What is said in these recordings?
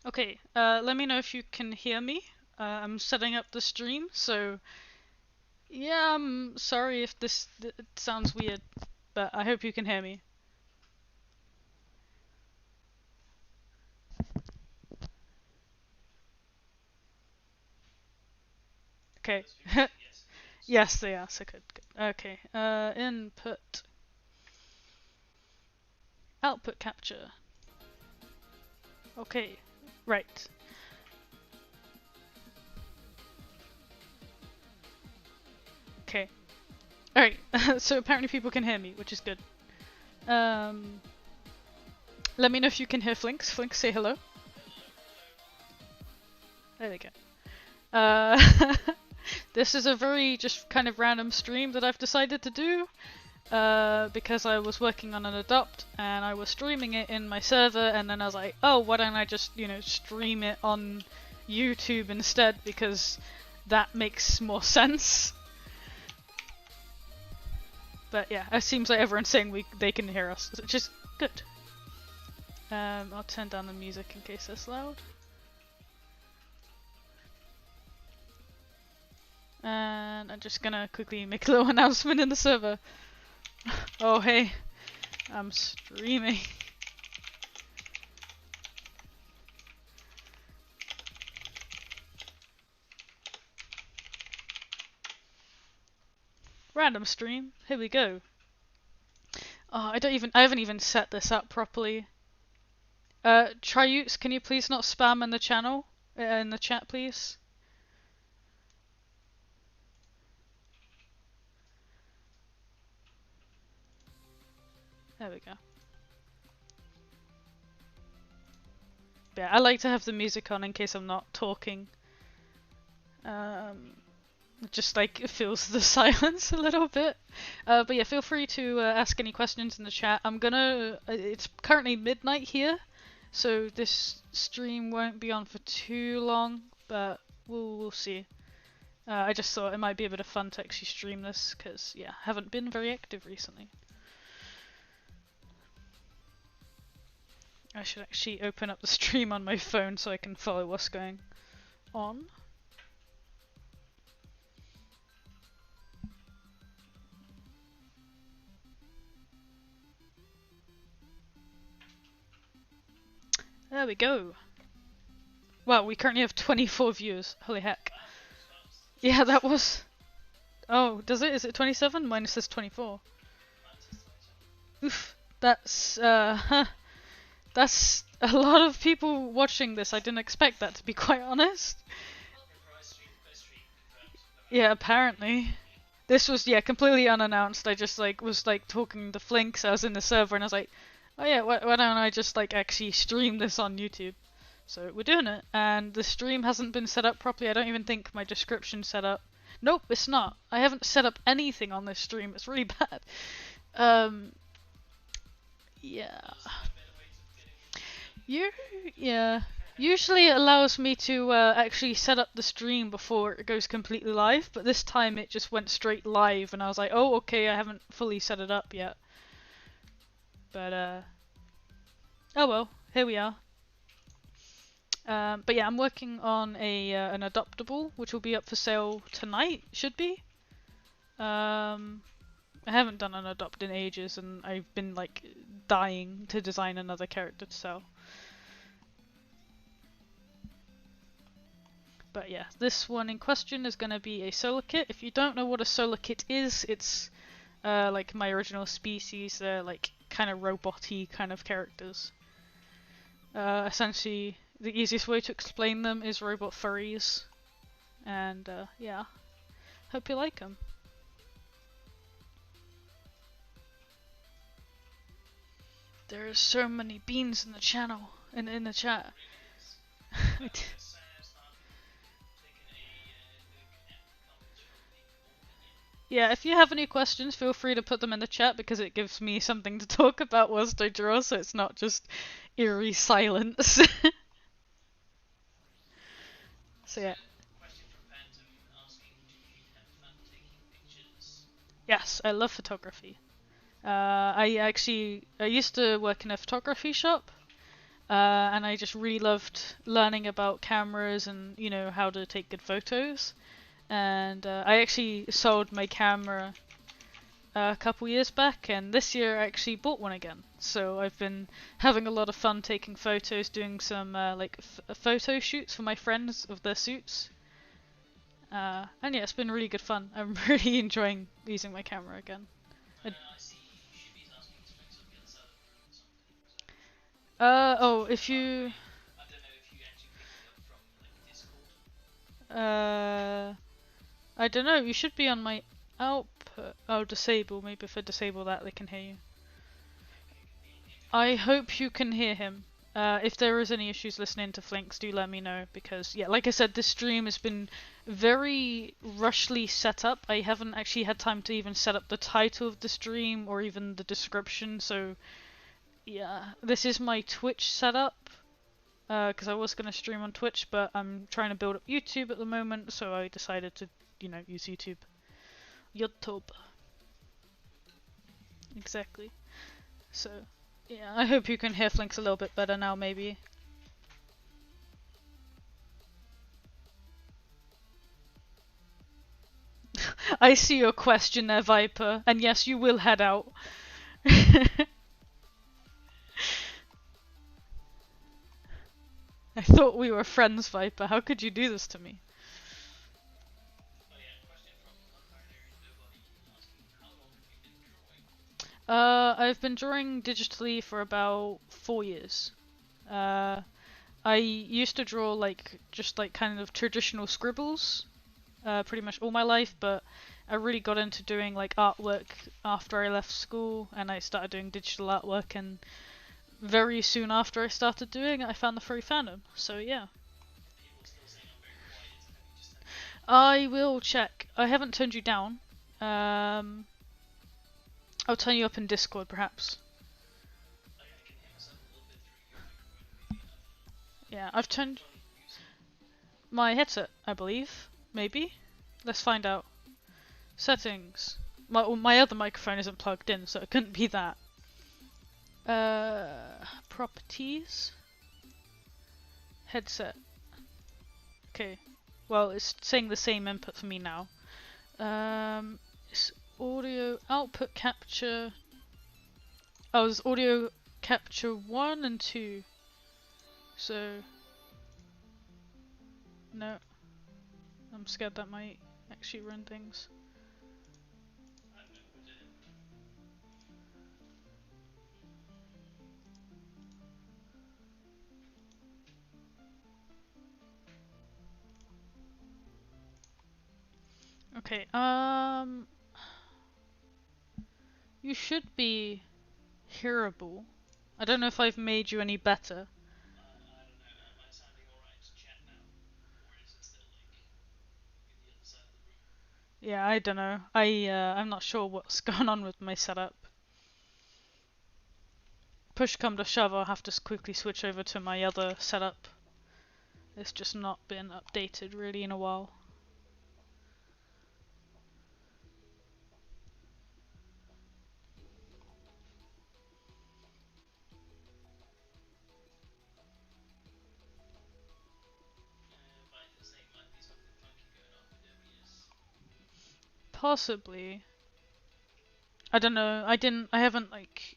Okay, let me know if you can hear me. I'm setting up the stream, so yeah, I'm sorry if it sounds weird, but I hope you can hear me. Okay. Yes, they are, so good. Okay, input, output capture. Okay, right. Okay. Alright, so apparently people can hear me, which is good. Um, Let me know if you can hear Flinks. Flinks, say hello. There we go. This is a very just kind of random stream that I've decided to do because I was working on an adopt and I was streaming it in my server, and then I was like, oh, why don't I just, stream it on YouTube instead, because that makes more sense. But yeah, it seems like everyone's saying they can hear us, which is good. I'll turn down the music in case it's loud. And I'm just gonna quickly make a little announcement in the server. Oh hey, I'm streaming. Random stream, here we go. Oh, I haven't even set this up properly. Triutes, can you please not spam in the channel? In the chat, please? There we go. Yeah, I like to have the music on in case I'm not talking. Just like it fills the silence a little bit. But yeah, feel free to ask any questions in the chat. It's currently midnight here, so this stream won't be on for too long, but we'll see. I just thought it might be a bit of fun to actually stream this, because yeah, I haven't been very active recently. I should actually open up the stream on my phone so I can follow what's going on. There we go. Wow, we currently have 24 views. Holy heck. Yeah, that was... Oh, does it? Is it 27? Mine says 24. Oof. That's a lot of people watching this. I didn't expect that, to be quite honest. Yeah, apparently. This was, yeah, completely unannounced. I just, was, talking to Flinks. I was in the server and I was like, oh yeah, why don't I just, actually stream this on YouTube? So we're doing it, and the stream hasn't been set up properly. I don't even think my description's set up. Nope, it's not. I haven't set up anything on this stream. It's really bad. Yeah. Yeah. Usually it allows me to actually set up the stream before it goes completely live, but this time it just went straight live, and I was like, oh, okay, I haven't fully set it up yet. But, oh well, here we are. But yeah, I'm working on an adoptable, which will be up for sale tonight, should be. I haven't done an adopt in ages, and I've been, dying to design another character to sell. But yeah, this one in question is going to be a solar kit. If you don't know what a solar kit is, it's like my original species. They're kind of robot-y kind of characters. Essentially, the easiest way to explain them is robot furries. And yeah, hope you like them. There are so many beans in the channel, in the chat. Yeah, if you have any questions, feel free to put them in the chat, because it gives me something to talk about whilst I draw, so it's not just eerie silence. So yeah. Yes, I love photography. I used to work in a photography shop, and I just really loved learning about cameras and how to take good photos. And I actually sold my camera a couple years back, and this year I actually bought one again. So I've been having a lot of fun taking photos, doing some photo shoots for my friends of their suits. And yeah, it's been really good fun. I'm really enjoying using my camera again. I see Shippy's asking to bring something else out or something. Oh, if you... I don't know if you actually picked it up from like Discord. I don't know, you should be on my output. Oh, disable. Maybe if I disable that, they can hear you. I hope you can hear him. If there is any issues listening to Flinks, do let me know, because yeah, like I said, this stream has been very rushly set up. I haven't actually had time to even set up the title of the stream or even the description, so yeah, this is my Twitch setup, because I was going to stream on Twitch, but I'm trying to build up YouTube at the moment, so I decided to, use YouTube. YouTube. Exactly. So, yeah, I hope you can hear Flinks a little bit better now, maybe. I see your question there, Viper, and yes, you will head out. I thought we were friends, Viper. How could you do this to me? I've been drawing digitally for about 4 years. I used to draw just kind of traditional scribbles, pretty much all my life, but I really got into doing like artwork after I left school, and I started doing digital artwork, and very soon after I started doing it, I found the free fandom. So yeah. I will check. I haven't turned you down. I'll turn you up in Discord, perhaps. Yeah, I've turned my headset, I believe. Maybe? Let's find out. Settings. My other microphone isn't plugged in, so it couldn't be that. Properties. Headset. Okay. Well, it's saying the same input for me now. It's audio output capture. Oh, it's audio capture 1 and 2. So, no. I'm scared that might actually run things. Okay, you should be hearable. I don't know if I've made you any better. Yeah, I don't know. I'm not sure what's going on with my setup. Push come to shove, I'll have to quickly switch over to my other setup. It's just not been updated really in a while. Possibly. I don't know. I haven't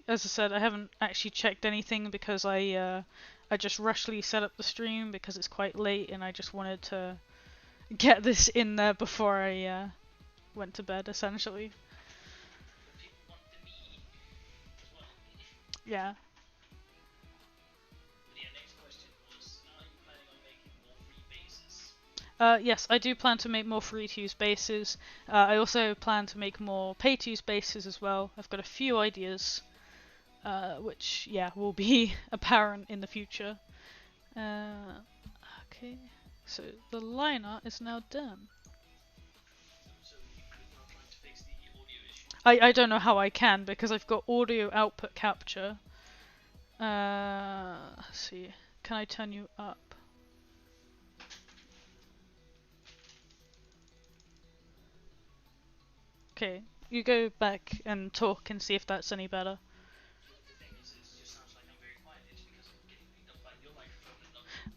as I said, I haven't actually checked anything because I just rushly set up the stream because it's quite late and I just wanted to get this in there before I went to bed, essentially. Yeah. Yes, I do plan to make more free-to-use bases. I also plan to make more pay-to-use bases as well. I've got a few ideas, which, yeah, will be apparent in the future. Okay, so the line art is now done. I don't know how I can, because I've got audio output capture. Let's see, can I turn you up? Okay, you go back and talk and see if that's any better.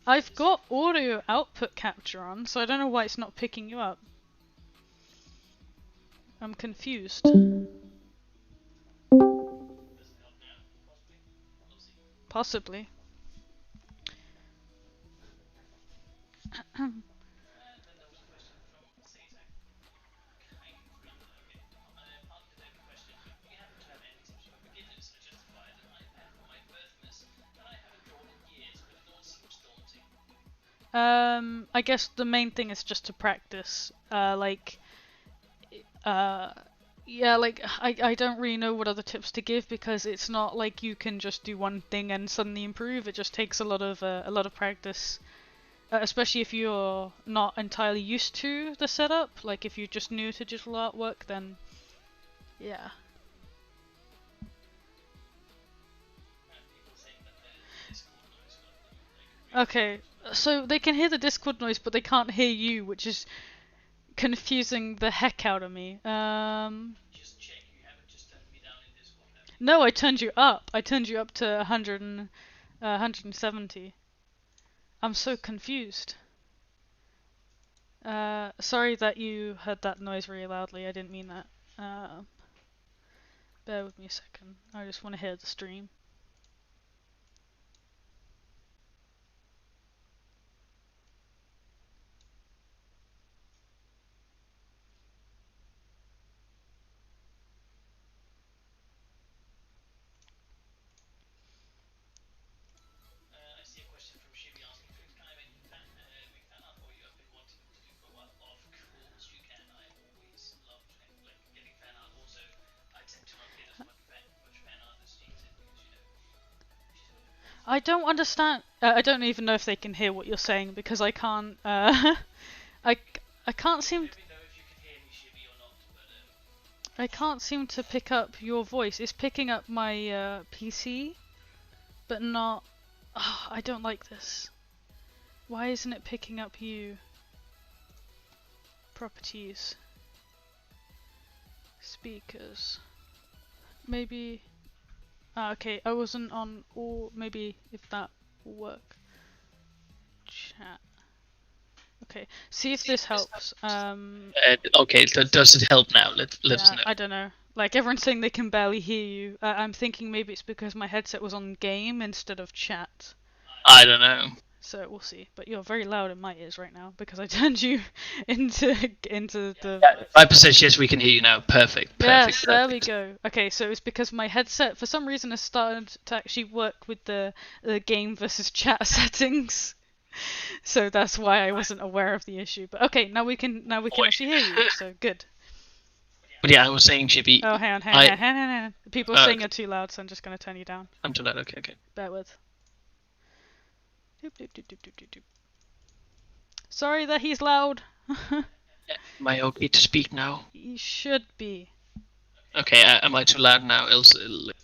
I've got audio output capture on, so I don't know why it's not picking you up. I'm confused. Possibly. I guess the main thing is just to practice. Yeah, like I don't really know what other tips to give because it's not like you can just do one thing and suddenly improve. It just takes a lot of practice, especially if you're not entirely used to the setup. Like if you're just new to digital artwork, then yeah. Okay, so they can hear the Discord noise, but they can't hear you, which is confusing the heck out of me. No, I turned you up. I turned you up to 170. I'm so confused. Sorry that you heard that noise really loudly. I didn't mean that. Bear with me a second. I just want to hear the stream. I don't understand. I don't even know if they can hear what you're saying because I can't. I I can't seem. I can't seem to pick up your voice. It's picking up my PC, but not. Oh, I don't like this. Why isn't it picking up you? Properties. Speakers. Maybe. Ah, okay. I wasn't on. Or maybe if that will work. Chat. Okay. See if this helps. Okay, does it help now? Let us know. I don't know. Like everyone's saying they can barely hear you. I'm thinking maybe it's because my headset was on game instead of chat. I don't know. So we'll see. But you're very loud in my ears right now because I turned you into the. Yeah, 5% yes, we can hear you now. Perfect. Yes, there we go. Okay, so it's because my headset for some reason has started to actually work with the game versus chat settings. So that's why I wasn't aware of the issue. But okay, now we can actually hear you. So good. But yeah, I was saying, Shippy. Oh, hang on. People are saying you're too loud, so I'm just gonna turn you down. I'm too loud. Okay. Bear with. Doop, doop, doop, doop, doop, doop. Sorry that he's loud. Am I okay to speak now? He should be. Okay, am I too loud now? Else,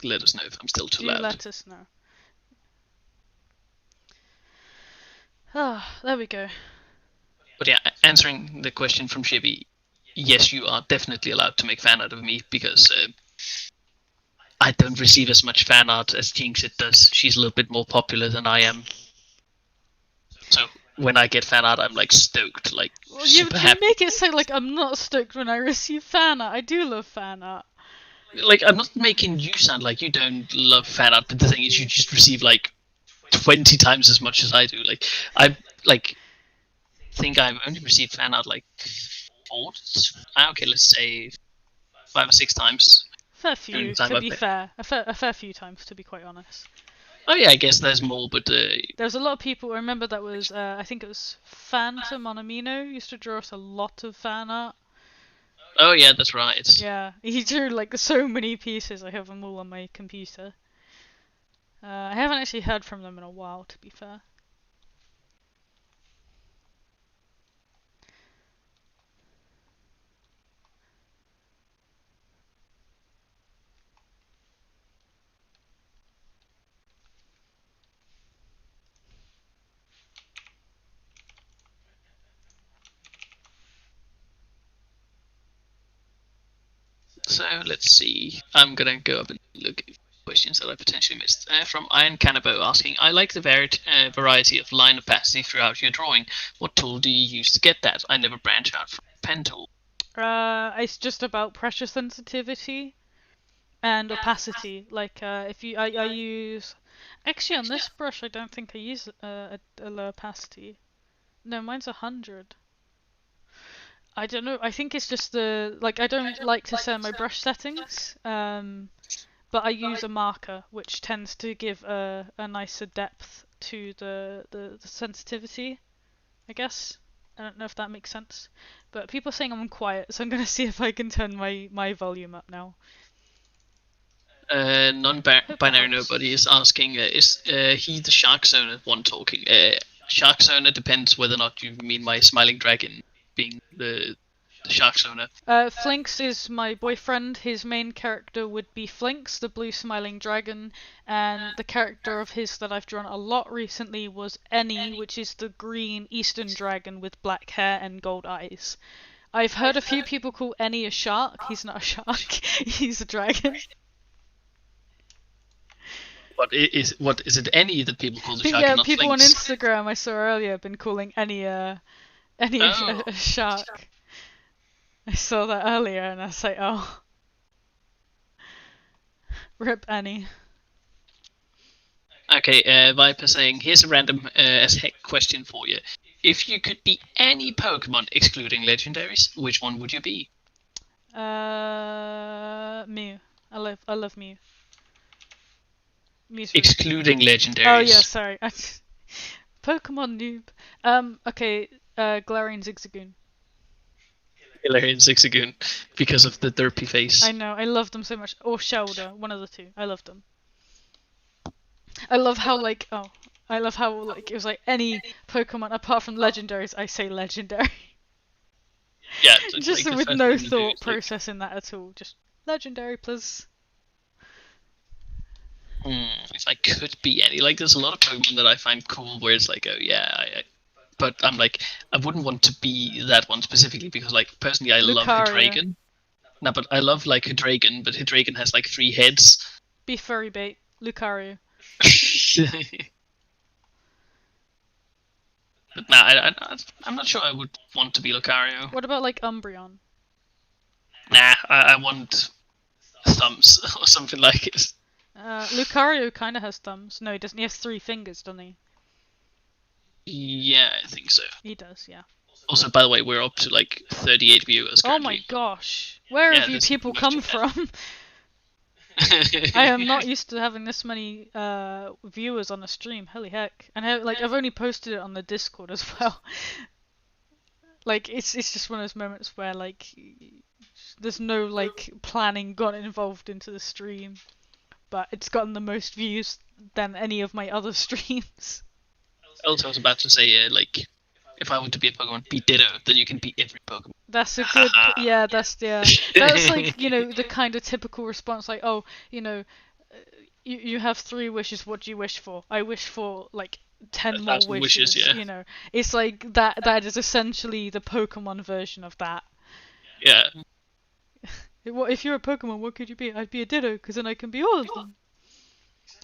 let us know if I'm still too loud. Let us know. Ah, there we go. But yeah, answering the question from Shippy, yes, you are definitely allowed to make fan art of me because I don't receive as much fan art as Jinxit does. She's a little bit more popular than I am. So when I get fan art, I'm like stoked, like well, super happy. You make it sound like I'm not stoked when I receive fan art. I do love fan art. Like, I'm not making you sound like you don't love fan art, but the thing is, you just receive like 20 times as much as I do. Like, I think I've only received fan art like okay, let's say 5 or 6 times. Fair few, to be fair. A fair few times, to be quite honest. Oh yeah, I guess there's more, but there's a lot of people. I remember that was I think it was Phantom on Amino used to draw us a lot of fan art. Oh yeah, that's right. Yeah, he drew like so many pieces. I have them all on my computer. I haven't actually heard from them in a while, to be fair. So let's see. I'm gonna go up and look questions that I potentially missed. From Iron Cannabo asking, I like the varied variety of line opacity throughout your drawing. What tool do you use to get that? I never branch out from pen tool. It's just about pressure sensitivity and opacity. Like, if you, I use. Actually, on this brush, I don't think I use a low opacity. No, mine's 100. I don't know. I think it's just the I don't like to set my brush settings. But I use a marker, which tends to give a nicer depth to the sensitivity, I guess. I don't know if that makes sense. But people are saying I'm quiet, so I'm going to see if I can turn my volume up now. Non-binary nobody is asking, is he the shark zoner one talking? Shark zoner depends whether or not you mean my smiling dragon being the shark zoner. Flinks is my boyfriend. His main character would be Flinks, the blue smiling dragon, and the character of his that I've drawn a lot recently was Eni, which is the green eastern dragon with black hair and gold eyes. I've heard a few people call Eni a shark. He's not a shark. He's a dragon. What is it Eni that people call the shark? Yeah, and not people Flinks? on Instagram I saw earlier have been calling Eni a shark. I saw that earlier and I was like, oh. Rip Annie. Okay, Viper saying, here's a random as heck question for you. If you could be any Pokemon excluding legendaries, which one would you be? Mew. I love Mew. Mew's excluding legendaries. Oh yeah, sorry. Pokemon noob. Okay, Galarian Zigzagoon. Galarian Zigzagoon, because of the derpy face. I know, I love them so much. Or Shelder, one of the two. I love them. I love how it was like any Pokemon apart from legendaries, I say legendary. Yeah, just like with no thought process in that at all. Just legendary, please. If I could be any, there's a lot of Pokemon that I find cool where it's like, oh yeah, but I'm like, I wouldn't want to be that one specifically because, personally, I love Hydreigon. No, but I love Hydreigon, but Hydreigon has 3 heads. Be furry bait, Lucario. But nah, I'm not sure I would want to be Lucario. What about Umbreon? Nah, I want thumbs or something like it. Lucario kind of has thumbs. No, he doesn't. He has 3 fingers, doesn't he? Yeah, I think so. He does, yeah. Also, by the way, we're up to 38 viewers currently. Oh my gosh. Where have you people come from? I am not used to having this many viewers on a stream. Holy heck. And I've only posted it on the Discord as well. It's just one of those moments where there's no planning got involved into the stream. But it's gotten the most views than any of my other streams. Also, I was about to say, if I were to be a Pokemon, be Ditto, then you can beat every Pokemon. That's a good, yeah, that's the kind of typical response, you have 3 wishes, what do you wish for? I wish for, 10 more wishes, yeah. It's like, that is essentially the Pokemon version of that. Yeah. If you're a Pokemon, what could you be? I'd be a Ditto, because then I can be all of them.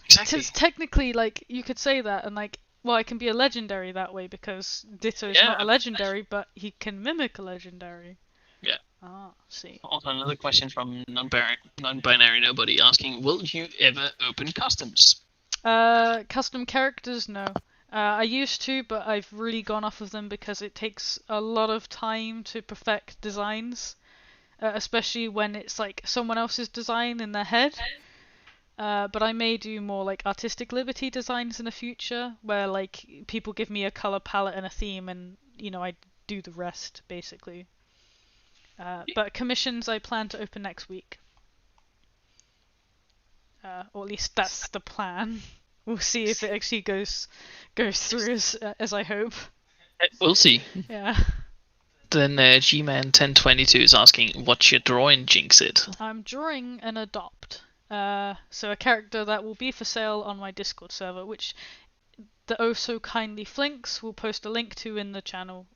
Exactly. Since technically, you could say that, and I can be a legendary that way, because Ditto's not a legendary, but he can mimic a legendary. Yeah. Ah, see. Also, another question from non-binary nobody asking, will you ever open customs? Custom characters, no. I used to, but I've really gone off of them because it takes a lot of time to perfect designs. Especially when it's someone else's design in their head. But I may do more artistic liberty designs in the future, where people give me a color palette and a theme, and I do the rest basically. But commissions I plan to open next week, or at least that's the plan. We'll see if it actually goes through as I hope. We'll see. Yeah. Then G-Man1022 is asking, what's your drawing, Jinx It? I'm drawing an adopt. So a character that will be for sale on my Discord server, which the Oh So Kindly Flinks will post a link to in the channel.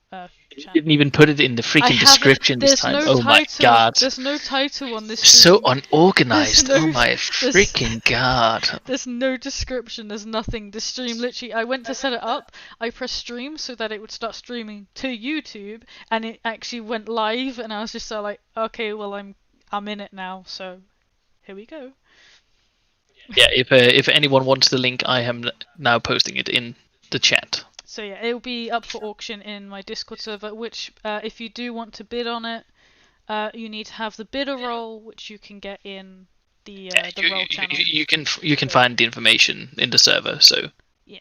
Didn't even put it in the I freaking haven't. description this There's time. no Oh my title. god. There's no title on this So stream. unorganized. There's Oh no- my there's- freaking god. There's no description. There's nothing. The stream literally. I went to set it up. I pressed stream so that it would start streaming to YouTube, and it actually went live. And I was just so like, okay, well I'm in it now. So here we go. Yeah, if anyone wants the link, I am now posting it in the chat. So yeah, it'll be up for auction in my Discord server. Which, if you do want to bid on it, you need to have the bidder role, which you can get in the role channel. You can find the information in the server. So yeah.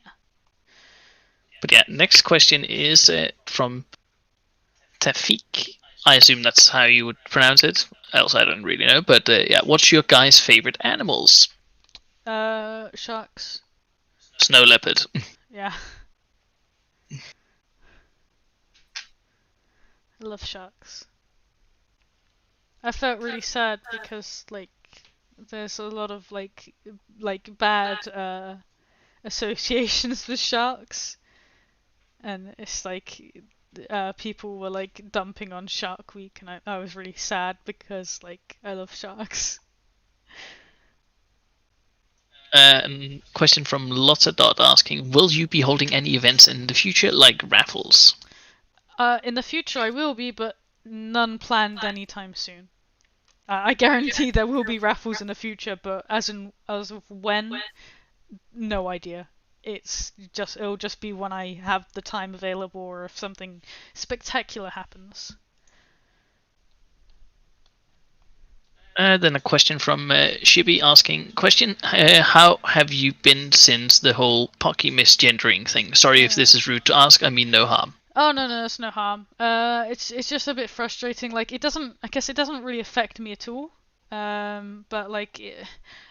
But yeah, next question is from Tafik. I assume that's how you would pronounce it. Else I don't really know. But yeah, what's your guys' favorite animals? Sharks. Snow leopard. Yeah. I love sharks. I felt really sad because like there's a lot of like bad associations with sharks, and it's like people were like dumping on Shark Week, and I was really sad because like I love sharks. Question from Lotta Dot asking, will you be holding any events in the future, like raffles? In the future I will be, but none planned anytime soon. I guarantee there will be raffles in the future, but as of when, no idea. It'll just be when I have the time available, or if something spectacular happens. Then a question from Shippy asking, how have you been since the whole pocky misgendering thing? Sorry if this is rude to ask, I mean no harm. Oh no, it's no harm. It's just a bit frustrating. Like I guess it doesn't really affect me at all. But like,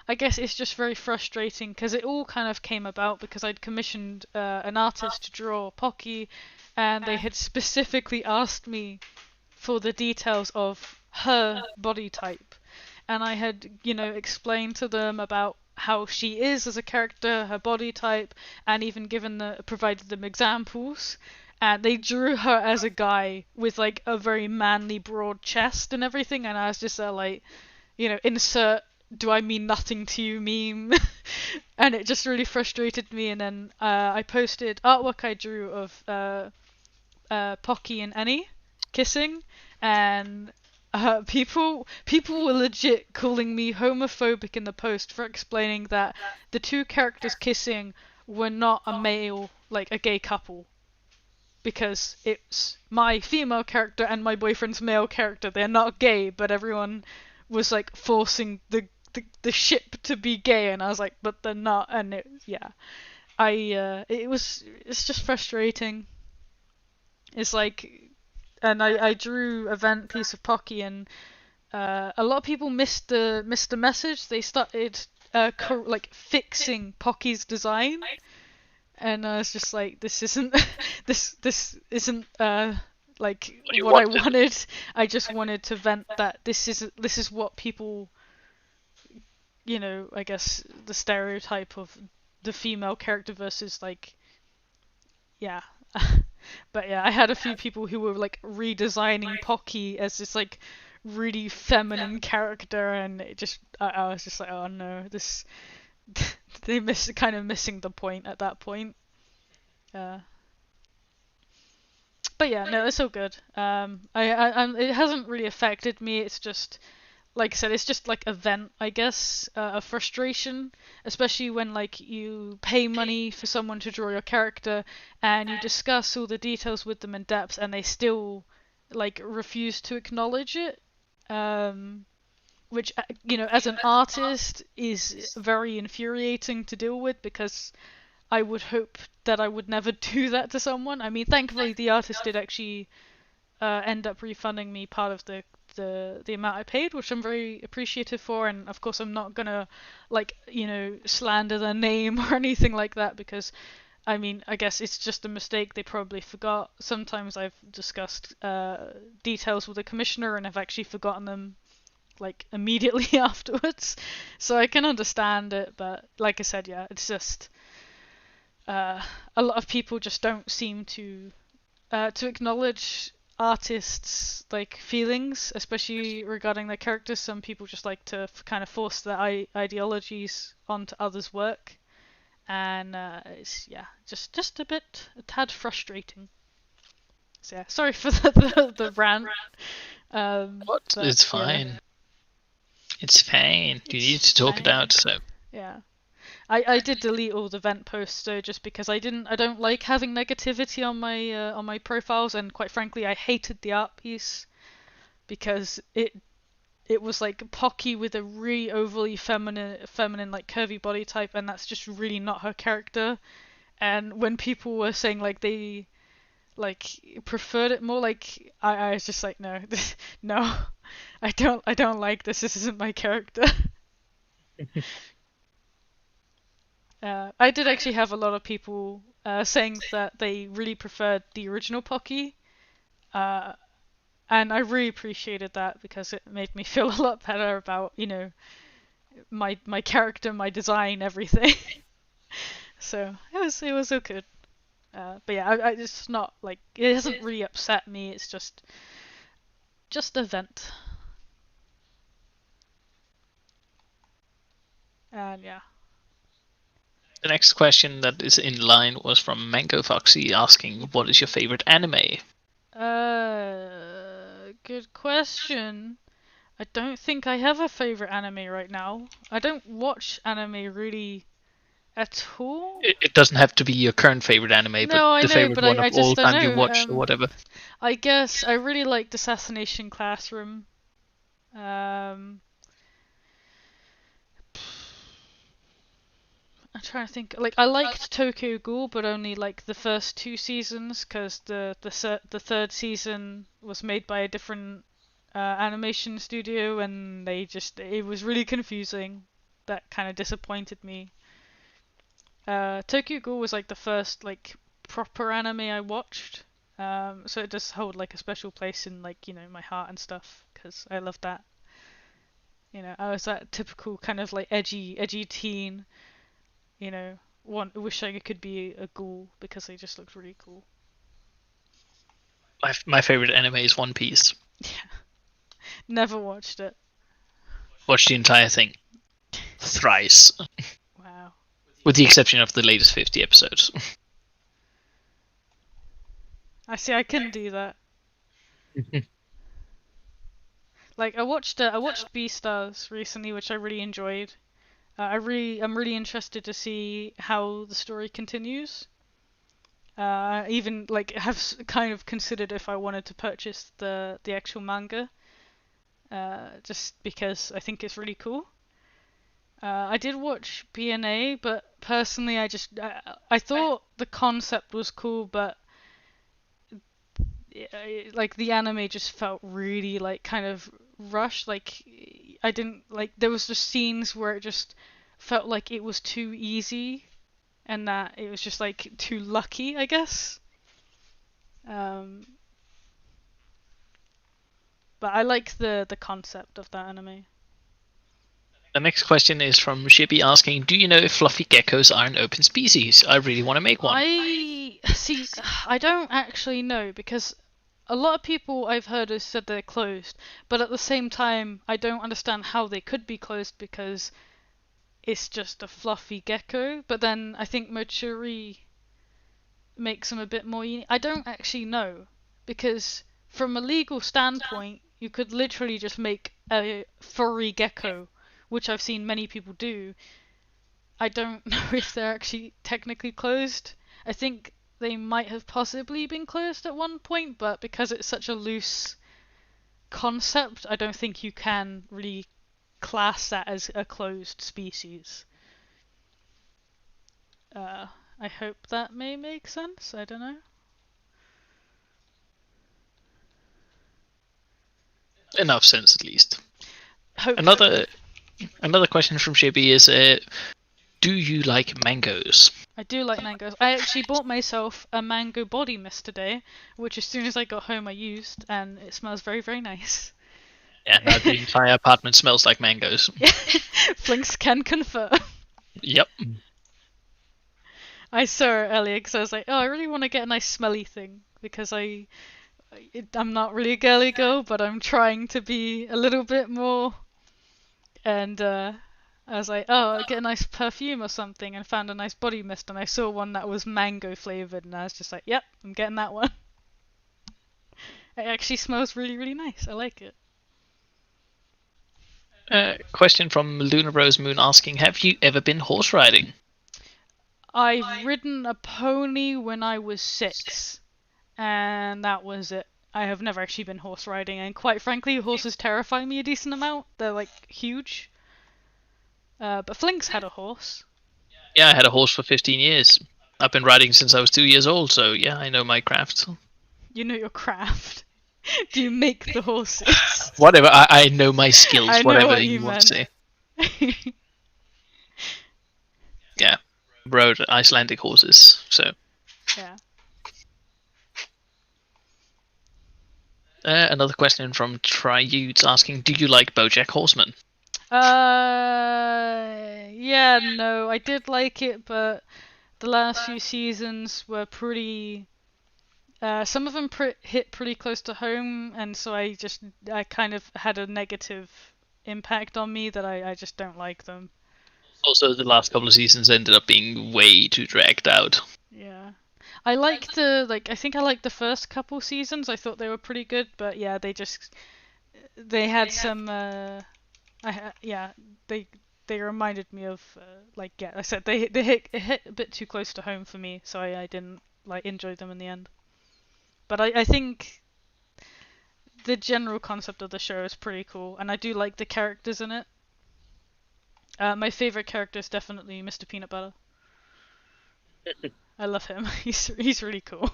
I guess it's just very frustrating because it all kind of came about because I'd commissioned an artist to draw Pocky, and they had specifically asked me for the details of her body type, and I had, explained to them about how she is as a character, her body type, and even provided them examples. And they drew her as a guy with like a very manly, broad chest and everything, and I was just like, insert "do I mean nothing to you" meme. And it just really frustrated me. And then I posted artwork I drew of Pocky and Annie kissing, and people were legit calling me homophobic in the post for explaining that the two characters kissing were not a gay couple, because it's my female character and my boyfriend's male character. They're not gay, but everyone was like forcing the ship to be gay, and I was like, but they're not. And it's just frustrating. It's like, and I drew event piece of Pocky, and a lot of people missed the message. They started fixing Pocky's design, and I was just like, this isn't this isn't like what I wanted. I just wanted to vent that this is what people, I guess the stereotype of the female character versus like, yeah. But yeah, I had a few people who were like redesigning Pocky as this like really feminine character, and I was just like, oh no, this they missing the point at that point. But yeah, no, it's all good. It hasn't really affected me. It's just, like I said, it's just like a vent, I guess, a frustration, especially when like you pay money for someone to draw your character and you discuss all the details with them in depth, and they still like refuse to acknowledge it. Which, as an artist is very infuriating to deal with, because I would hope that I would never do that to someone. I mean, thankfully the artist did actually end up refunding me part of the amount I paid, which I'm very appreciative for, and of course I'm not gonna slander their name or anything like that, because I mean, I guess it's just a mistake. They probably forgot. Sometimes I've discussed details with the commissioner and I've actually forgotten them like immediately afterwards, so I can understand it. But like I said, yeah, it's just a lot of people just don't seem to acknowledge artists' like feelings, especially regarding their characters. Some people just like to kind of force their ideologies onto others' work, and it's just a tad frustrating. So yeah, sorry for the rant. What? It's fine. Yeah. It's fine. You need to talk it out. So yeah. I did delete all the vent posts though, just because I don't like having negativity on my profiles, and quite frankly I hated the art piece because it was like Pocky with a really overly feminine like curvy body type, and that's just really not her character. And when people were saying like they like preferred it more, like I was just like no, no, I don't like this. This isn't my character. I did actually have a lot of people saying that they really preferred the original Pocky, and I really appreciated that because it made me feel a lot better about my character, my design, everything. So it was all good. But yeah, it's not like it hasn't really upset me. It's just a vent. And yeah. The next question that is in line was from mankofoxie asking, "What is your favorite anime?" Good question. I don't think I have a favorite anime right now. I don't watch anime really at all. It doesn't have to be your current favorite anime, but the favorite one of all time you watched or whatever. I guess I really liked Assassination Classroom. I'm trying to think. Like I liked Tokyo Ghoul, but only like the first 2 seasons, because the third season was made by a different animation studio, and it was really confusing. That kind of disappointed me. Tokyo Ghoul was like the first like proper anime I watched, so it does hold like a special place in like my heart and stuff, because I love that. I was that typical kind of like edgy teen. Wish I could be a ghoul because they just looked really cool. My favorite anime is One Piece. Yeah. Never watched it. Watched the entire thing. Thrice. Wow. With the exception of the latest 50 episodes. I see, I couldn't do that. Like I watched Beastars recently, which I really enjoyed. I'm really interested to see how the story continues. Even like have kind of considered if I wanted to purchase the actual manga, just because I think it's really cool. I did watch BNA, but personally, I thought the concept was cool, but like the anime just felt really like kind of rushed. Like I didn't like there was just scenes where it just felt like it was too easy, and that it was just like too lucky, I guess. But I like the concept of that anime. The next question is from Shippy asking, "Do you know if fluffy geckos are an open species? I really want to make one." I don't actually know, because a lot of people I've heard have said they're closed, but at the same time I don't understand how they could be closed because it's just a fluffy gecko. But then I think Mochuri makes them a bit more unique. I don't actually know, because from a legal standpoint you could literally just make a furry gecko, which I've seen many people do. I don't know if they're actually technically closed. I think they might have possibly been closed at one point, but because it's such a loose concept, I don't think you can really class that as a closed species. I hope that may make sense. I don't know. Enough sense, at least. Hopefully. Another question from Shippy is, do you like mangoes? I do like mangoes. I actually bought myself a mango body mist today, which as soon as I got home I used, and it smells very, very nice. Yeah, now the entire apartment smells like mangoes. Flinks can confirm. Yep. I saw it earlier because I was like, oh, I really want to get a nice smelly thing because I'm not really a girly girl, but I'm trying to be a little bit more. And I was like, oh, I'll get a nice perfume or something, and found a nice body mist, and I saw one that was mango flavored, and I was just like, yep, I'm getting that one. It actually smells really, really nice. I like it. Question from Lunar Rose Moon asking, have you ever been horse riding? I've ridden a pony when I was 6, and that was it. I have never actually been horse riding, and quite frankly, horses terrify me a decent amount. They're like huge. But Flink's had a horse. Yeah, I had a horse for 15 years. I've been riding since I was 2 years old, so yeah, I know my craft. You know your craft. Do you make the horses? Whatever, I know my skills, I know whatever what you want to say. meant. Yeah, rode Icelandic horses, so. Yeah. Another question from Triudes asking, do you like BoJack Horseman? Yeah, no, I did like it, but the last few seasons were pretty. Some of them hit pretty close to home, and so I kind of had a negative impact on me that I just don't like them. Also, the last couple of seasons ended up being way too dragged out. Yeah. I think I liked the first couple seasons. I thought they were pretty good, but yeah, they had some yeah, they reminded me of like yeah, I said they hit a bit too close to home for me, so I didn't like enjoy them in the end. But I think the general concept of the show is pretty cool, and I do like the characters in it. My favorite character is definitely Mr. Peanut Butter. I love him. He's really cool.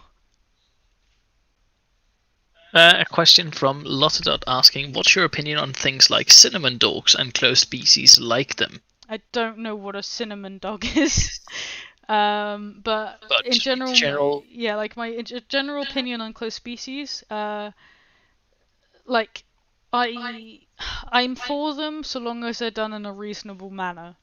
A question from Lottadot asking, what's your opinion on things like cinnamon dogs and close species like them? I don't know what a cinnamon dog is. But in general, yeah, like my general opinion on close species, like I'm for them so long as they're done in a reasonable manner.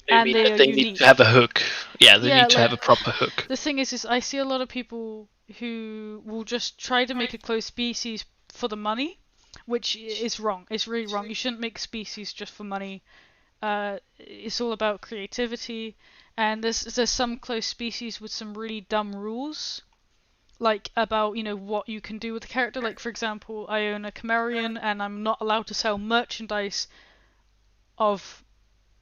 And they unique. Need to have a hook. Yeah, they need to have a proper hook. The thing is I see a lot of people who will just try to make a close species for the money, which is wrong. It's really wrong. You shouldn't make species just for money. It's all about creativity, and there's some close species with some really dumb rules, like about what you can do with the character. Like for example, I own a Chimerian, and I'm not allowed to sell merchandise of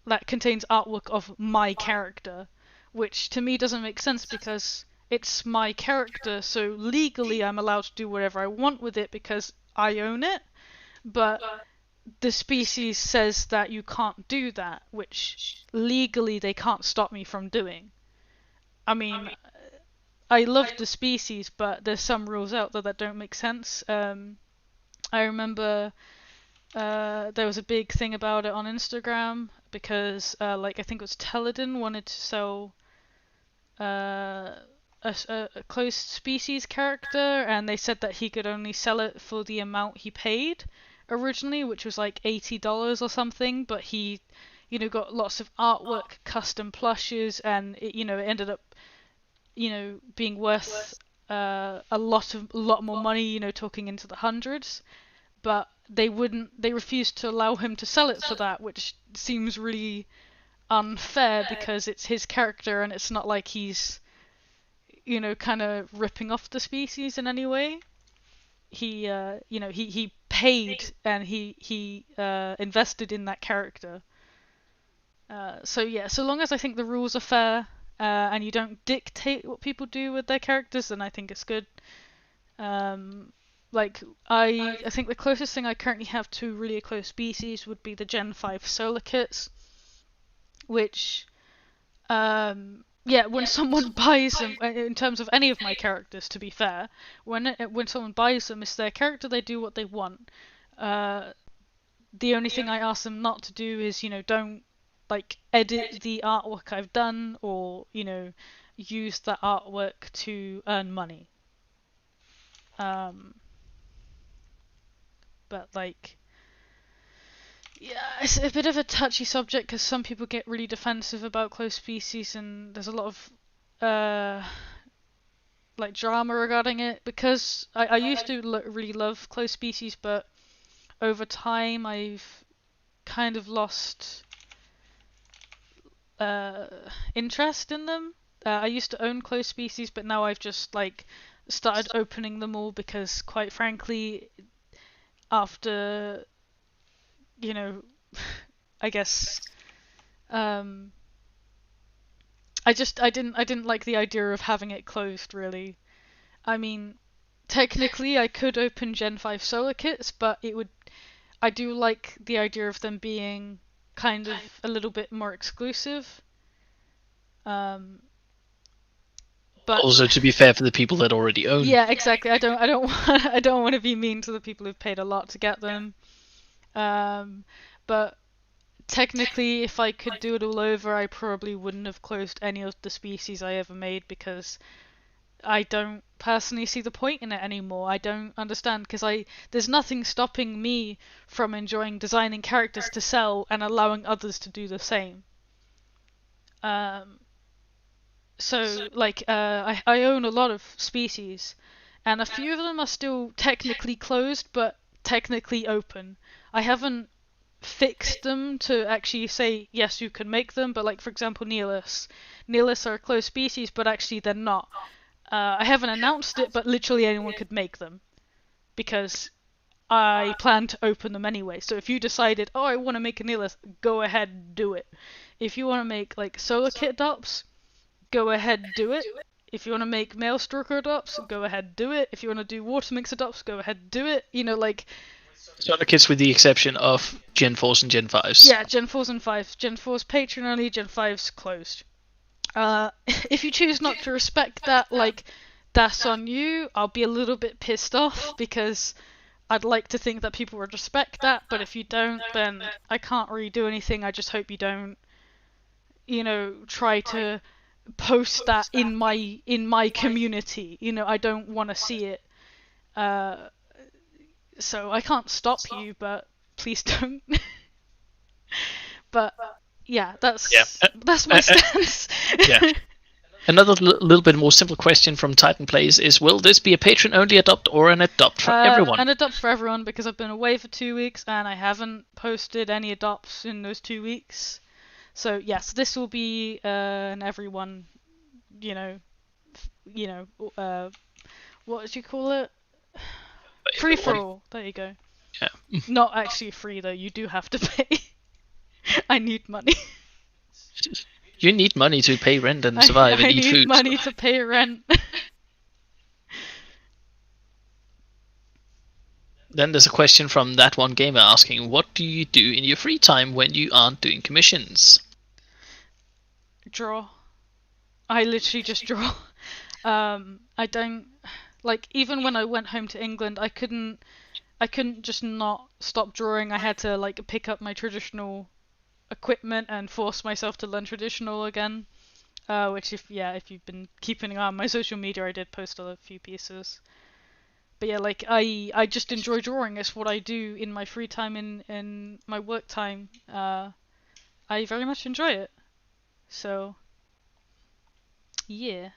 that contains artwork of my character, which to me doesn't make sense because it's my character, so legally I'm allowed to do whatever I want with it because I own it, but the species says that you can't do that, which legally they can't stop me from doing. I mean, I love the species, but there's some rules out there that don't make sense. I remember there was a big thing about it on Instagram because, like, I think it was Teledin wanted to sell a close species character, and they said that he could only sell it for the amount he paid originally, which was like $80 or something. But he, got lots of artwork, custom plushes, and it ended up, being worth a lot more money. Talking into the hundreds. But they refused to allow him to sell it for that, which seems really unfair because it's his character and it's not like he's kind of ripping off the species in any way. He paid and he invested in that character. So yeah, so long as I think the rules are fair and you don't dictate what people do with their characters, then I think it's good. Like, I think the closest thing I currently have to really a close species would be the Gen 5 solar kits, which, when someone buys them, in terms of any of my characters, to be fair, when someone buys them, it's their character, they do what they want. The only thing I ask them not to do is, don't, like, edit the artwork I've done, or, use that artwork to earn money. But like, yeah, it's a bit of a touchy subject because some people get really defensive about close species, and there's a lot of uh like drama regarding it, because I used to really love close species, but over time I've kind of lost uh interest in them. I used to own close species, but now I've just like started opening them all because, quite frankly, after, you know, I guess um I didn't like the idea of having it closed, really. I mean, technically I could open Gen 5 solar kits, but I do like the idea of them being kind of a little bit more exclusive. Um, but Also, to be fair, for the people that already own. yeah, exactly. I don't want to be mean to the people who've paid a lot to get them. Um, but technically, if I could do it all over, I probably wouldn't have closed any of the species I ever made, because I don't personally see the point in it anymore. I don't understand, because there's nothing stopping me from enjoying designing characters to sell and allowing others to do the same. Um, so like I own a lot of species, and a few of them are still technically closed, but technically open. I haven't fixed them to actually say yes, you can make them, but like, for example, Nelis are a closed species, but actually they're not. I haven't announced it, but literally anyone could make them, because I plan to open them anyway. So if you decided, oh, I want to make a Nelis, go ahead, do it. If you want to make like solar kit dops, go ahead, do it. If you want to make Maelstalker adopts, go ahead, do it. If you want to do Water Mix adopts, go ahead, do it. Like... Solar kits with the exception of Gen 4s and Gen 5s. Yeah, Gen 4s and 5s. Gen 4's Patreon only, Gen 5's closed. If you choose not to respect that, like, that's on you. I'll be a little bit pissed off, because I'd like to think that people would respect that, but if you don't, then I can't really do anything. I just hope you don't, try to post that in my community. I don't want to see it. So I can't stop you, but please don't. But yeah, that's my stance. Yeah. Another little bit more simple question from Titan Plays is: will this be a patron only adopt or an adopt for everyone? An adopt for everyone, because I've been away for 2 weeks and I haven't posted any adopts in those 2 weeks. So yes, this will be an everyone, what did you call it? Free for all. There you go. Yeah. Not actually free though. You do have to pay. I need money. You need money to pay rent and survive and eat food. I need money to pay rent. Then there's a question from that one gamer asking: what do you do in your free time when you aren't doing commissions? Draw. I literally just draw. I don't like, even when I went home to England, I couldn't just not stop drawing. I had to like pick up my traditional equipment and force myself to learn traditional again. Which if you've been keeping an eye on my social media, I did post a few pieces. But yeah, like I just enjoy drawing. It's what I do in my free time, in my work time. I very much enjoy it. So yeah.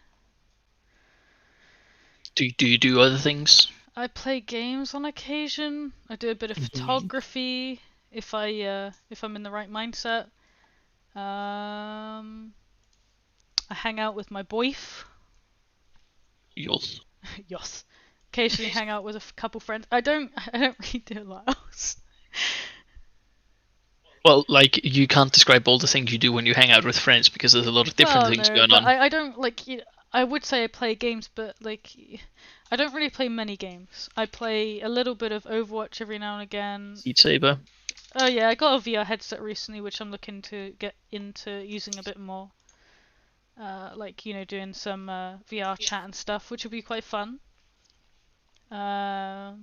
Do you do other things? I play games on occasion. I do a bit of photography if I'm in the right mindset. I hang out with my boyf. Yes. Yes. Occasionally hang out with a couple friends. I don't really do a lot else. Well, like, you can't describe all the things you do when you hang out with friends, because there's a lot of different things going on. I don't like. I would say I play games, but like, I don't really play many games. I play a little bit of Overwatch every now and again. Beat Saber. Oh yeah, I got a VR headset recently, which I'm looking to get into using a bit more. Like, doing some VR chat and stuff, which will be quite fun. But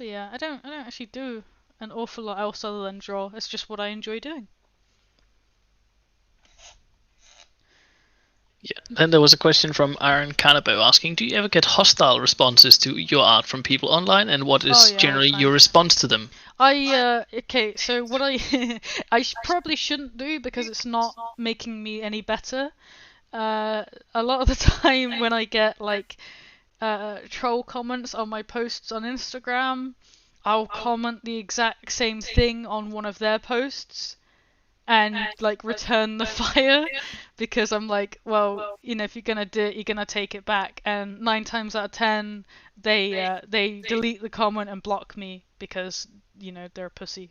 yeah, I don't actually do an awful lot else other than draw. It's just what I enjoy doing. Yeah. Then there was a question from Aaron Canabo asking, do you ever get hostile responses to your art from people online, and what Oh is yeah, all the generally time. your response to them? Okay, so what probably shouldn't do because it's not making me any better. A lot of the time when I get like troll comments on my posts on Instagram, I'll comment the exact same thing on one of their posts and like return the fire because I'm like, well, if you're gonna do it, you're gonna take it back. And 9 times out of 10, they delete the comment and block me because they're a pussy.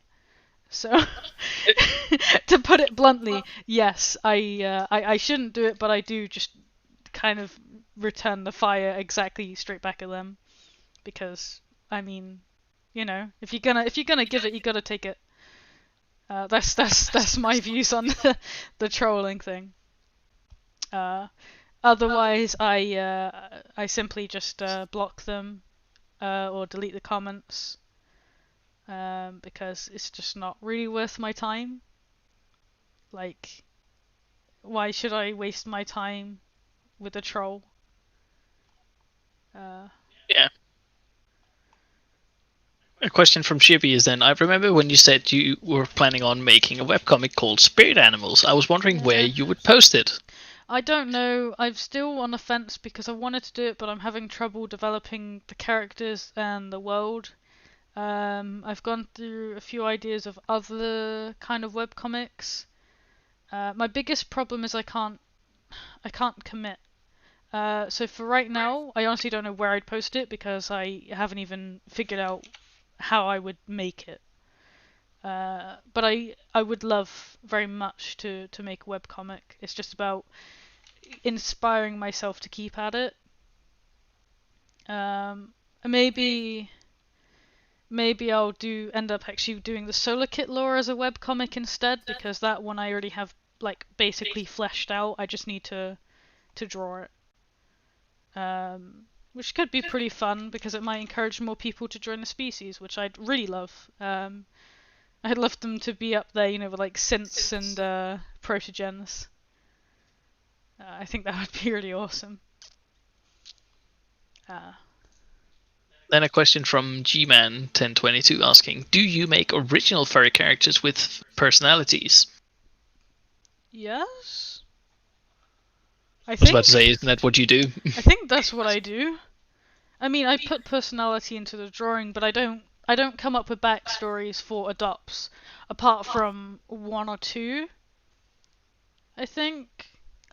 So to put it bluntly, yes, I shouldn't do it, but I do just kind of return the fire exactly straight back at them because I mean, if you're gonna give it, you gotta take it. That's my views on the trolling thing. Otherwise, I simply just block them or delete the comments because it's just not really worth my time. Like, why should I waste my time with a troll? Yeah. A question from Shippy is then, I remember when you said you were planning on making a webcomic called Spirit Animals. I was wondering where you would post it. I don't know. I'm still on the fence because I wanted to do it, but I'm having trouble developing the characters and the world. I've gone through a few ideas of other kind of webcomics. My biggest problem is I can't commit. So for right now, I honestly don't know where I'd post it because I haven't even figured out how I would make it. But I would love very much to make a webcomic. It's just about inspiring myself to keep at it. Maybe I'll end up actually doing the Solar Kit lore as a webcomic instead because that one I already have like basically fleshed out. I just need to draw it. Which could be pretty fun because it might encourage more people to join the species, which I'd really love. I'd love them to be up there, with like synths and protogens. I think that would be really awesome. Then a question from Gman1022 asking, do you make original furry characters with personalities? Yes. I was about to say, isn't that what you do? I think that's what I do. I mean, I put personality into the drawing, but I don't come up with backstories for adopts, apart from one or two. I think,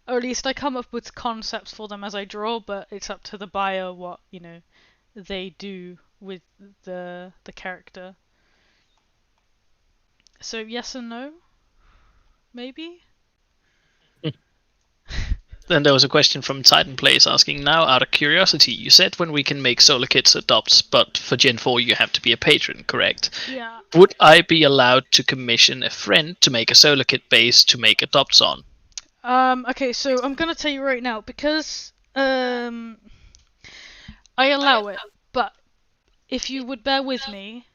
or at least I come up with concepts for them as I draw, but it's up to the buyer what they do with the character. So yes and no, maybe. Then there was a question from Titan Plays asking, now out of curiosity, you said when we can make Solar Kids adopts, but for Gen 4 you have to be a patron, correct? Yeah. Would I be allowed to commission a friend to make a Solar Kid base to make adopts on? Okay, so I'm gonna tell you right now, because I allow it, but if you would bear with me,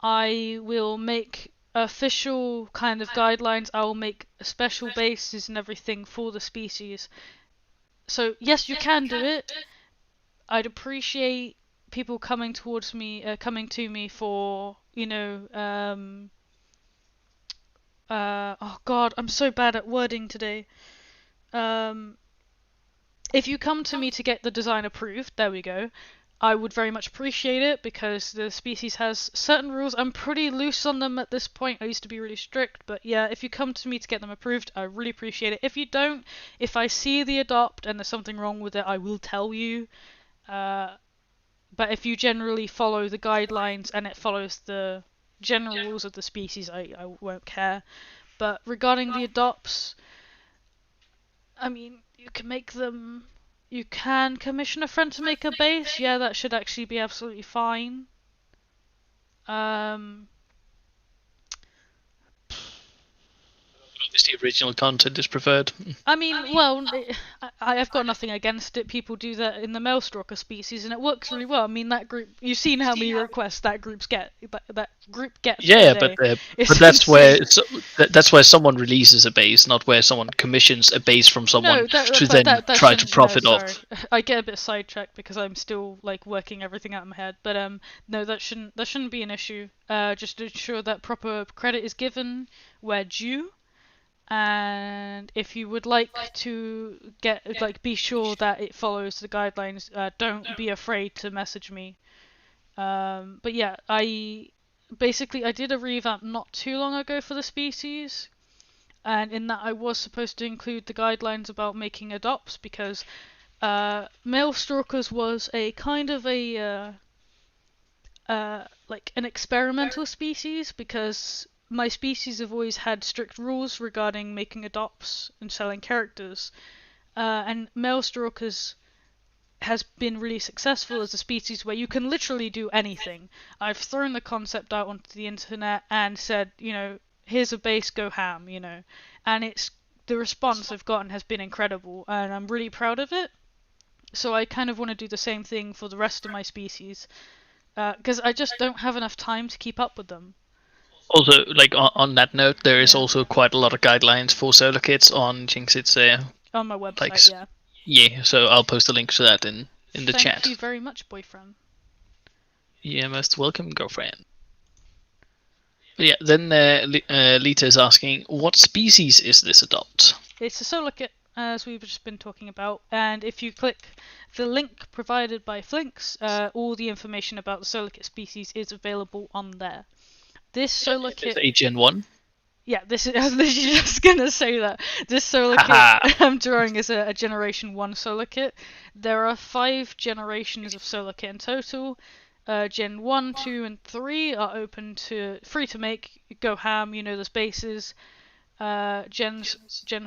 I will make official kind of guidelines. I will make special bases and everything for the species. So yes, you can do it. I'd appreciate people coming towards me, coming to me for oh god, I'm so bad at wording today. If you come to me to get the design approved, there we go. I would very much appreciate it because the species has certain rules. I'm pretty loose on them at this point. I used to be really strict, but yeah, if you come to me to get them approved, I really appreciate it. If you don't, if I see the adopt and there's something wrong with it, I will tell you. But if you generally follow the guidelines and it follows the general rules of the species, I won't care. But regarding the adopts, I mean, you can commission a friend to make a base. Yeah, that should actually be absolutely fine. Obviously original content is preferred. I mean, well, I've got nothing against it. People do that in the Maelstalker species, and it works really well. I mean, that group, you've seen how many requests that group gets Yeah, per day. but that's where that's where someone releases a base, not where someone commissions a base from someone to then try to profit off. I get a bit sidetracked because I'm still like working everything out in my head. But no, that shouldn't be an issue. Just to ensure that proper credit is given where due. And if you would like to be sure that it follows the guidelines, don't be afraid to message me. But yeah, I did a revamp not too long ago for the species, and in that I was supposed to include the guidelines about making adopts because Maelstalkers was a kind of a like an experimental species because my species have always had strict rules regarding making adopts and selling characters, and Maelstalkers has been really successful as a species where you can literally do anything. I've thrown the concept out onto the internet and said, here's a base, go ham, and the response I've gotten has been incredible, and I'm really proud of it. So I kind of want to do the same thing for the rest of my species, because I just don't have enough time to keep up with them. Also, like on that note, there is also quite a lot of guidelines for solo kits on Jinxit's on my website, Yeah, so I'll post a link to that in the chat. Thank you very much, boyfriend. Yeah, most welcome, girlfriend. But yeah, then Lita is asking, what species is this adopt? It's a solo kit, as we've just been talking about, and if you click the link provided by Flinks, all the information about the solo kit species is available on there. This solo kit... Is a Gen 1? Yeah, I was literally just gonna say that. This solo kit I'm drawing is a Generation 1 solo kit. There are 5 generations of solo kit in total. Gen 1, 2, and 3 are free to make. Go ham, there's bases. Gen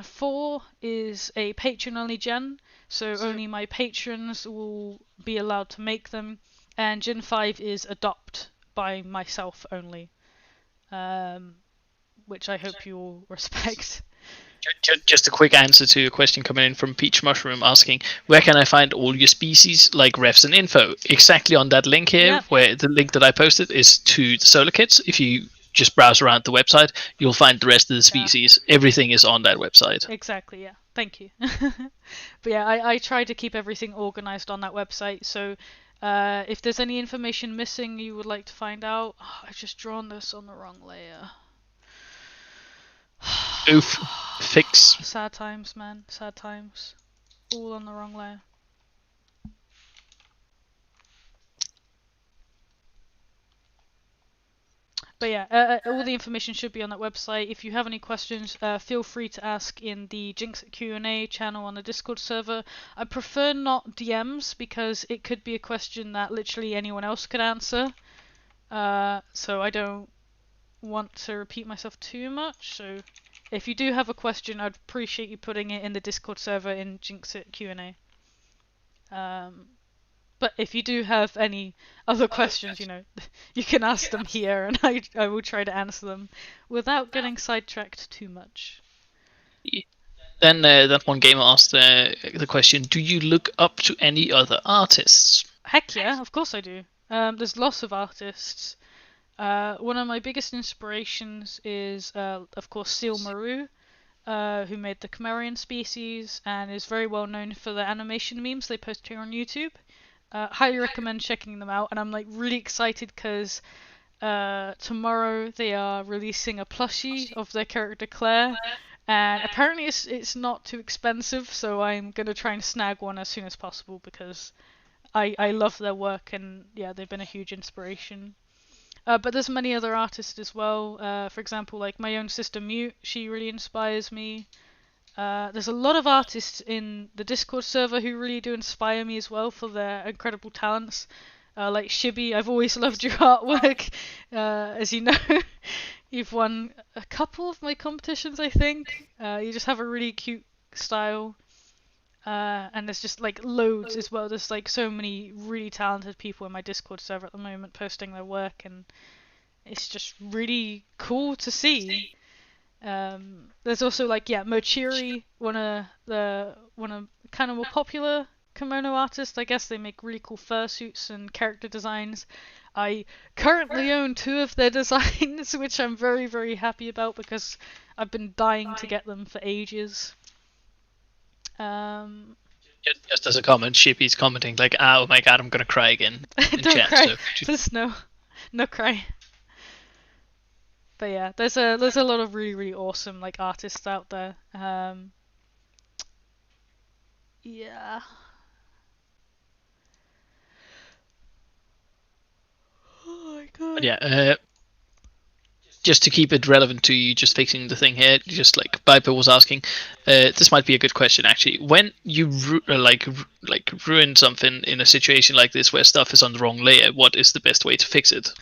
4 is a patron-only gen, so only my patrons will be allowed to make them. And Gen 5 is adopt by myself only. Which I hope you all respect. Just a quick answer to a question coming in from Peach Mushroom asking, where can I find all your species, like refs and info? Exactly on that link here, where the link that I posted is to the solo kits. If you just browse around the website, you'll find the rest of the species. Everything is on that website. Exactly, yeah. Thank you. But yeah, I try to keep everything organized on that website, so if there's any information missing you would like to find out... I've just drawn this on the wrong layer. Oof. Fix. Sad times, man. Sad times. All on the wrong layer. But yeah, all the information should be on that website. If you have any questions, feel free to ask in the Jinx Q&A channel on the Discord server. I prefer not DMs because it could be a question that literally anyone else could answer. So I don't want to repeat myself too much. So if you do have a question, I'd appreciate you putting it in the Discord server in Jinx Q&A. But if you do have any other questions, you can ask them here, and I will try to answer them without getting sidetracked too much. Then that one gamer asked the question, do you look up to any other artists? Heck yeah, of course I do. There's lots of artists. One of my biggest inspirations is, of course, Seal Maru, who made the Chimerian species and is very well known for the animation memes they post here on YouTube. Highly recommend checking them out, and I'm like really excited because tomorrow they are releasing a plushie of their character Claire, and apparently it's not too expensive, so I'm gonna try and snag one as soon as possible because I love their work, and yeah, they've been a huge inspiration. But there's many other artists as well. For example, like my own sister Mute, she really inspires me. There's a lot of artists in the Discord server who really do inspire me as well for their incredible talents. Like Shippy, I've always loved your artwork. As you know, you've won a couple of my competitions, I think. You just have a really cute style. And there's just like loads as well. There's like so many really talented people in my Discord server at the moment posting their work, and it's just really cool to see. There's also like Mochiri, one of kind of more popular kimono artists. I guess they make really cool fursuits and character designs. I currently own 2 of their designs, which I'm very, very happy about because I've been dying to get them for ages. Just as a comment, Shippy's commenting like, "Oh my god, I'm gonna cry again." In Don't chat, cry, so. please no cry. But yeah, there's a lot of really, really awesome like artists out there. Yeah. Oh my god. But yeah, just to keep it relevant to you, just fixing the thing here, just like Biper was asking, this might be a good question actually. When you ruin something in a situation like this where stuff is on the wrong layer, what is the best way to fix it?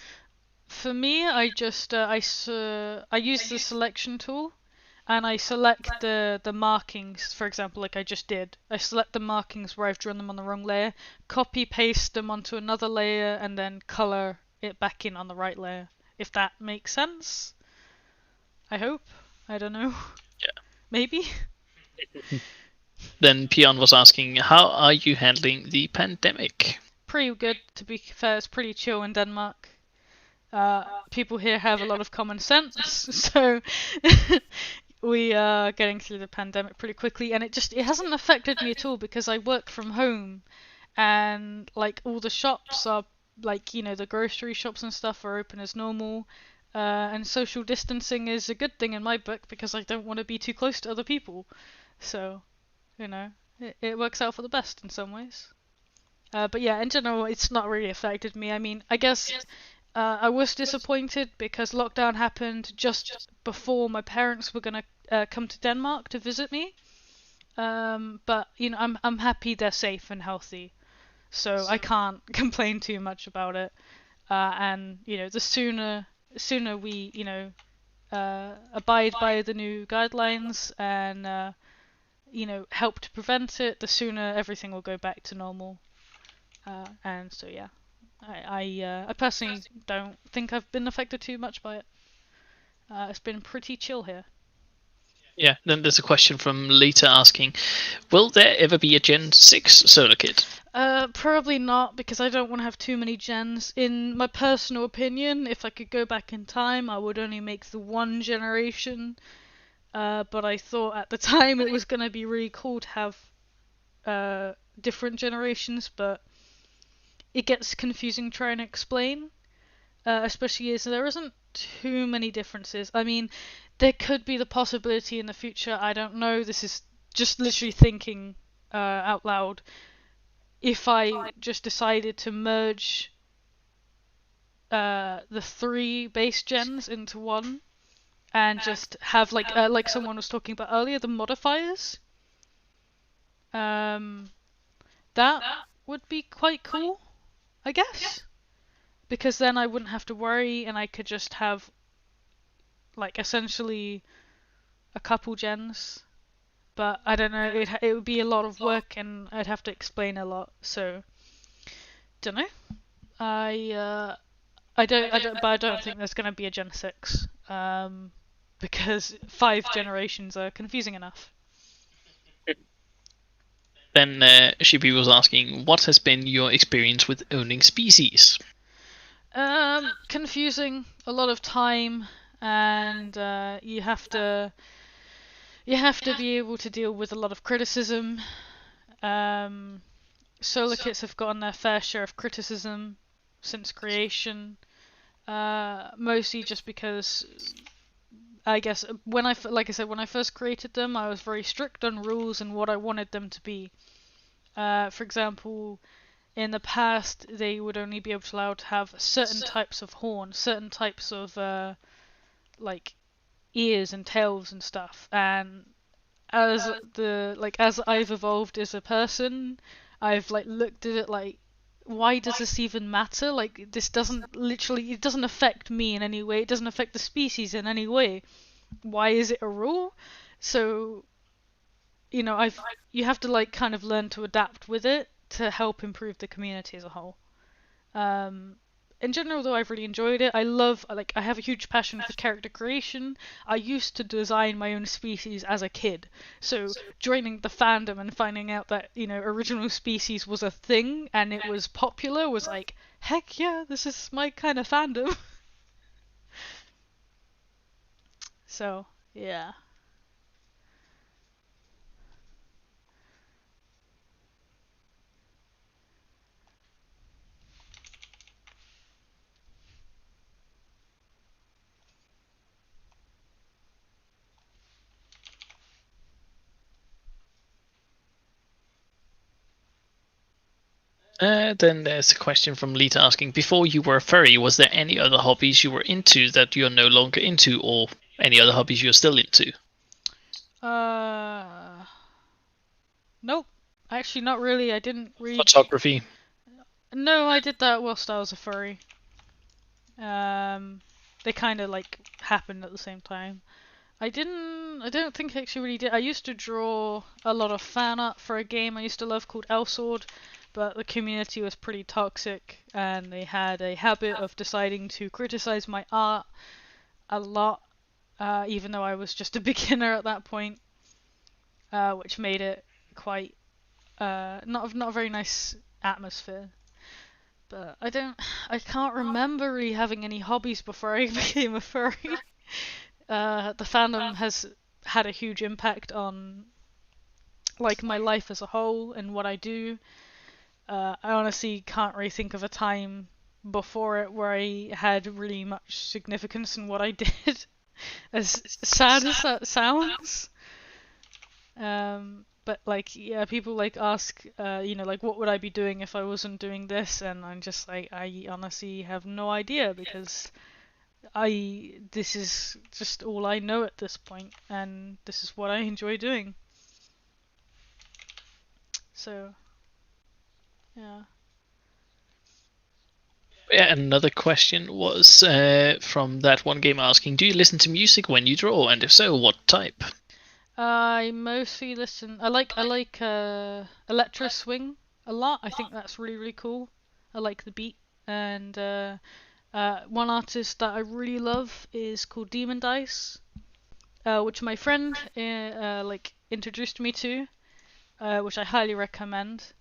For me, I just I use the selection tool, and I select the markings. For example, like I just did, I select the markings where I've drawn them on the wrong layer, copy paste them onto another layer, and then color it back in on the right layer. If that makes sense. I hope. I don't know. Yeah. Maybe. Then Pion was asking, how are you handling the pandemic? Pretty good, to be fair. It's pretty chill in Denmark. People here have a lot of common sense, so we are getting through the pandemic pretty quickly, and it hasn't affected me at all because I work from home, and like all the shops are like the grocery shops and stuff are open as normal, and social distancing is a good thing in my book because I don't want to be too close to other people, so it works out for the best in some ways. But yeah, in general, it's not really affected me. I mean, I guess I was disappointed because lockdown happened just before my parents were gonna come to Denmark to visit me. But I'm happy they're safe and healthy, so I can't complain too much about it. And the sooner we abide by the new guidelines and help to prevent it, the sooner everything will go back to normal. And so yeah. I personally don't think I've been affected too much by it. It's been pretty chill here. Yeah, then there's a question from Lita asking, will there ever be a Gen 6 solar kit? Probably not, because I don't want to have too many gens. In my personal opinion, if I could go back in time, I would only make the 1 generation. But I thought at the time it was going to be really cool to have different generations, but it gets confusing trying to explain, especially as there isn't too many differences. I mean, there could be the possibility in the future, I don't know, this is just literally thinking out loud, if I just decided to merge the 3 base gens into 1 and just have like someone was talking about earlier, the modifiers. That would be quite cool, I guess, because then I wouldn't have to worry and I could just have like essentially a couple gens. But I don't know, it would be a lot of work and I'd have to explain a lot. So don't know. I don't think there's gonna be a Gen 6. Because 5 generations are confusing enough. Then Shippy was asking, what has been your experience with owning species? Confusing, a lot of time, and you have to be able to deal with a lot of criticism. Solar kits have gotten their fair share of criticism since creation, mostly just because I guess when I first created them, I was very strict on rules and what I wanted them to be. For example, in the past, they would only be able to allow to have certain types of horn, certain types of like ears and tails and stuff. And as I've evolved as a person, I've looked at it like, why does this even matter? Like, this it doesn't affect me in any way. It doesn't affect the species in any way. Why is it a rule? So you have to kind of learn to adapt with it to help improve the community as a whole. in general, though, I've really enjoyed it. I have a huge passion for character creation. I used to design my own species as a kid, so joining the fandom and finding out that original species was a thing and it was popular was like, heck yeah, this is my kind of fandom. So yeah. Then there's a question from Lita asking, before you were a furry, was there any other hobbies you were into that you're no longer into, or any other hobbies you're still into? Nope. Actually, not really. I didn't read. Photography. No, I did that whilst I was a furry. They kind of like happened at the same time. I don't think I actually really did. I used to draw a lot of fan art for a game I used to love called Elsword, but the community was pretty toxic and they had a habit of deciding to criticize my art a lot, even though I was just a beginner at that point, which made it quite not a very nice atmosphere. But I can't remember really having any hobbies before I became a furry. The fandom has had a huge impact on like my life as a whole and what I do. I honestly can't really think of a time before it where I had really much significance in what I did. As sad as that sounds. But like, yeah, people like ask, like what would I be doing if I wasn't doing this? And I'm just like, I honestly have no idea because this is just all I know at this point, and this is what I enjoy doing. So, yeah. Yeah, another question was from that one game asking, do you listen to music when you draw, and if so, what type? I mostly listen. I like electro swing a lot. I think that's really cool. I like the beat, and one artist that I really love is called Demon Dice, which my friend like introduced me to, which I highly recommend.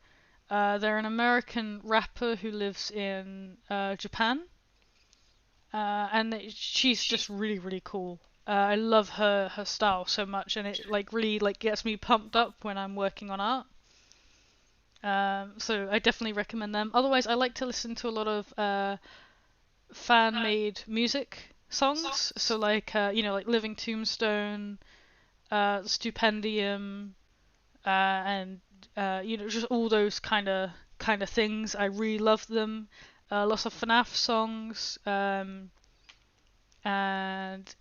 They're an American rapper who lives in Japan, and she's just really cool. I love her style so much, and it like really like gets me pumped up when I'm working on art. So I definitely recommend them. Otherwise, I like to listen to a lot of fan-made music songs. So like like Living Tombstone, Stupendium, and just all those kind of things. I really love them. Lots of FNAF songs, and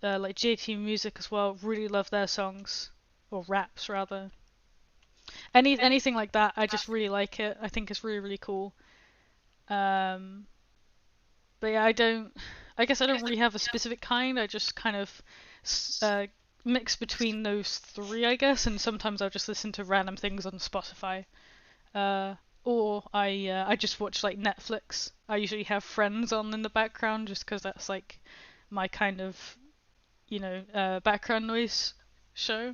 like JT Music as well. Really love their songs, or raps rather. Anything like that, I just really like it. I think it's really cool. Um, but yeah, I guess I don't really have a specific kind. I just kind of uh, mix between those three, I guess. And sometimes I'll just listen to random things on Spotify. Or I just watch like Netflix. I usually have Friends on in the background just because that's like my kind of background noise show.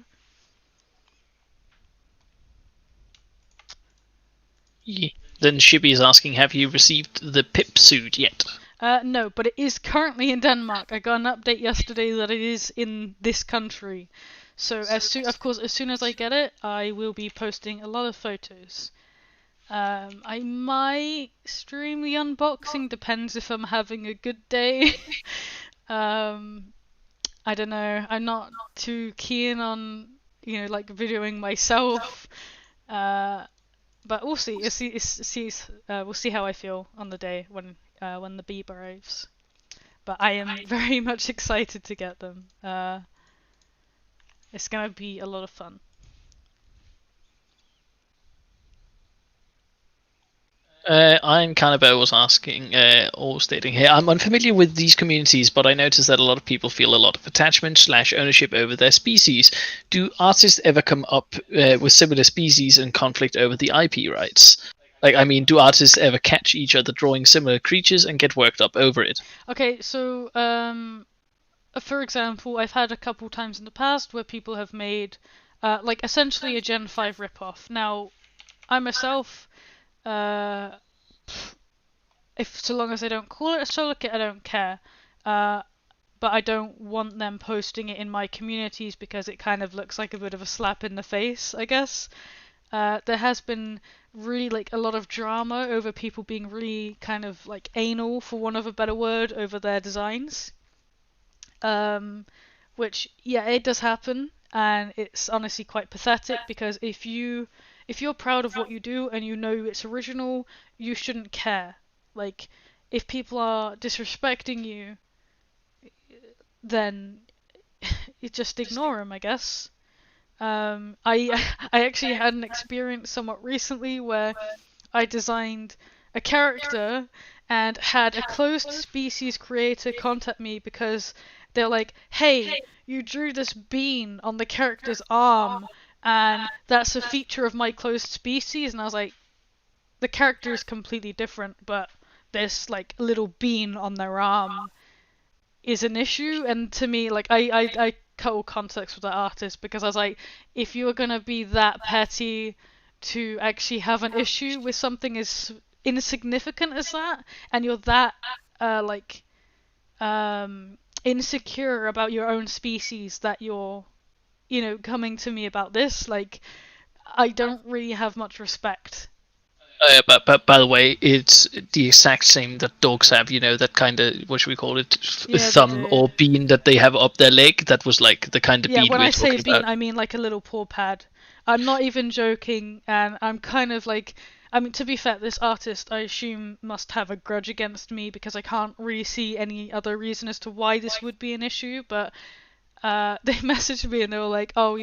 Yeah. Then Shippy is asking, have you received the pip suit yet? No, but it is currently in Denmark. I got an update yesterday that it is in this country. So of course, as soon as I get it, I will be posting a lot of photos. I might stream the unboxing, depends if I'm having a good day. I don't know. I'm not too keen on, like videoing myself. But we'll see. We'll see how I feel on the day when the beep arrives. But I am very much excited to get them. It's gonna be a lot of fun. I'm Cannibal was asking, or stating here, I'm unfamiliar with these communities, but I notice that a lot of people feel a lot of attachment/ownership over their species. Do artists ever come up with similar species and conflict over the IP rights? Like, I mean, do artists ever catch each other drawing similar creatures and get worked up over it? Okay, so for example, I've had a couple times in the past where people have made like essentially a Gen 5 ripoff. Now, I myself, uh, if so long as they don't call it a solo kit, I don't care. But I don't want them posting it in my communities because it kind of looks like a bit of a slap in the face, I guess. There has been really like a lot of drama over people being really kind of like anal, for want of a better word, over their designs. Which yeah, it does happen, and it's honestly quite pathetic because if you're proud of what you do and you know it's original, you shouldn't care. Like if people are disrespecting you, then you just ignore them, I guess. I actually had an experience somewhat recently where I designed a character and had a closed species creator contact me because they're like, "Hey, you drew this bean on the character's arm, and that's a feature of my closed species." And I was like, "The character is completely different, but this like little bean on their arm is an issue." And to me, like I cut all context with that artist because I was like, if you're gonna be that petty to actually have an issue with something as insignificant as that, and you're that like insecure about your own species that you're coming to me about this, like I don't really have much respect. But by the way, it's the exact same that dogs have. You know, that kind of, what should we call it, Yeah, they thumb do. or bean that they have up their leg. That was like the kind of Yeah, bean when we're I say talking bean, about. I mean like a little paw pad. I'm not even joking, and I'm kind of like, I mean, to be fair, this artist, I assume, must have a grudge against me because I can't really see any other reason as to why this would be an issue, but they messaged me and they were like, oh,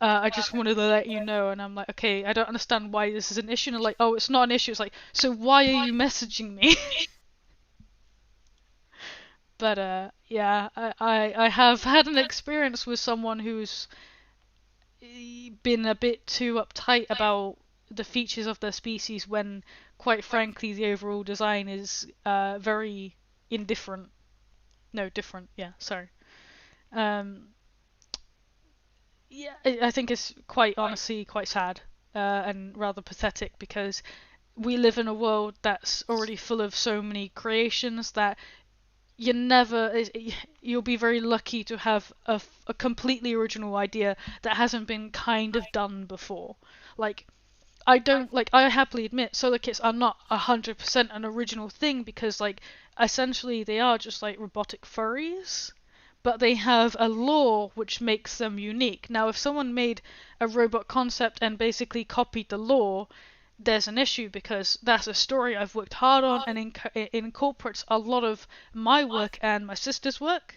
I just wanted to let you know, and I'm like, okay, I don't understand why this is an issue, and they're like, oh, it's not an issue. It's like, so why are you messaging me? But yeah, I have had an experience with someone who's been a bit too uptight about the features of their species when, quite frankly, the overall design is very indifferent. No, different. Yeah, sorry. Um, yeah, I think it's quite honestly quite sad and rather pathetic because we live in a world that's already full of so many creations that you never you'll be very lucky to have a completely original idea that hasn't been kind of done before. Like I don't like I happily admit solar kits are not 100% an original thing because like essentially they are just like robotic furries, but they have a lore which makes them unique. Now if someone made a robot concept and basically copied the lore, there's an issue because that's a story I've worked hard on and it incorporates a lot of my work and my sister's work.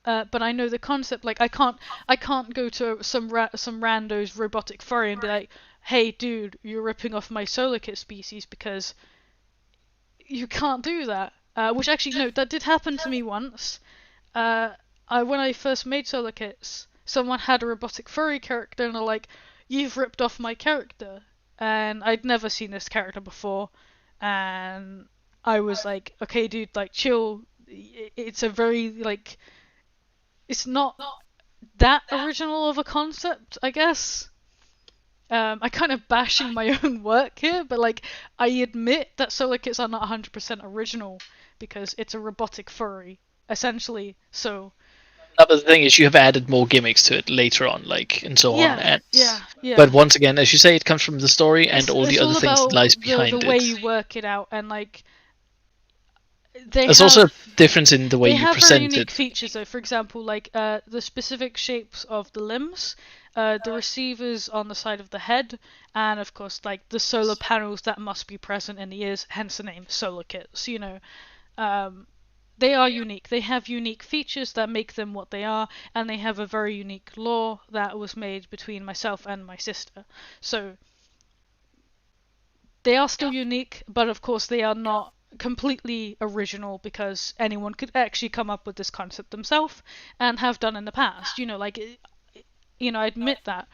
But I know the concept. Like I can't go to some rando's robotic furry and be like, "Hey, dude, you're ripping off my solar kit species," because you can't do that. Which actually, no, that did happen to me once. Uh, when I first made solar kits, someone had a robotic furry character, and they're like, "You've ripped off my character," and I'd never seen this character before, and I was like, "Okay, dude, like, chill. It's a very like, it's not that original of a concept, I guess." I kind of bashing my own work here, but like I admit that solar kits are not 100% original because it's a robotic furry, essentially. So But the thing is, you have added more gimmicks to it later on, like, and so on. yeah, And yeah, but yeah. once again, as you say, it comes from the story and all the It's other all things that about lies the behind way it. you work it out, and like they There's have also a difference in the way they you have very present unique it. features. So, for example, like the specific shapes of the limbs, the receivers on the side of the head, and of course, like the solar panels that must be present in the ears. Hence the name solar kits. Um, they are unique. They have unique features that make them what they are, and they have a very unique lore that was made between myself and my sister. So they are still unique, but of course they are not completely original because anyone could actually come up with this concept themselves and have done in the past. I admit that.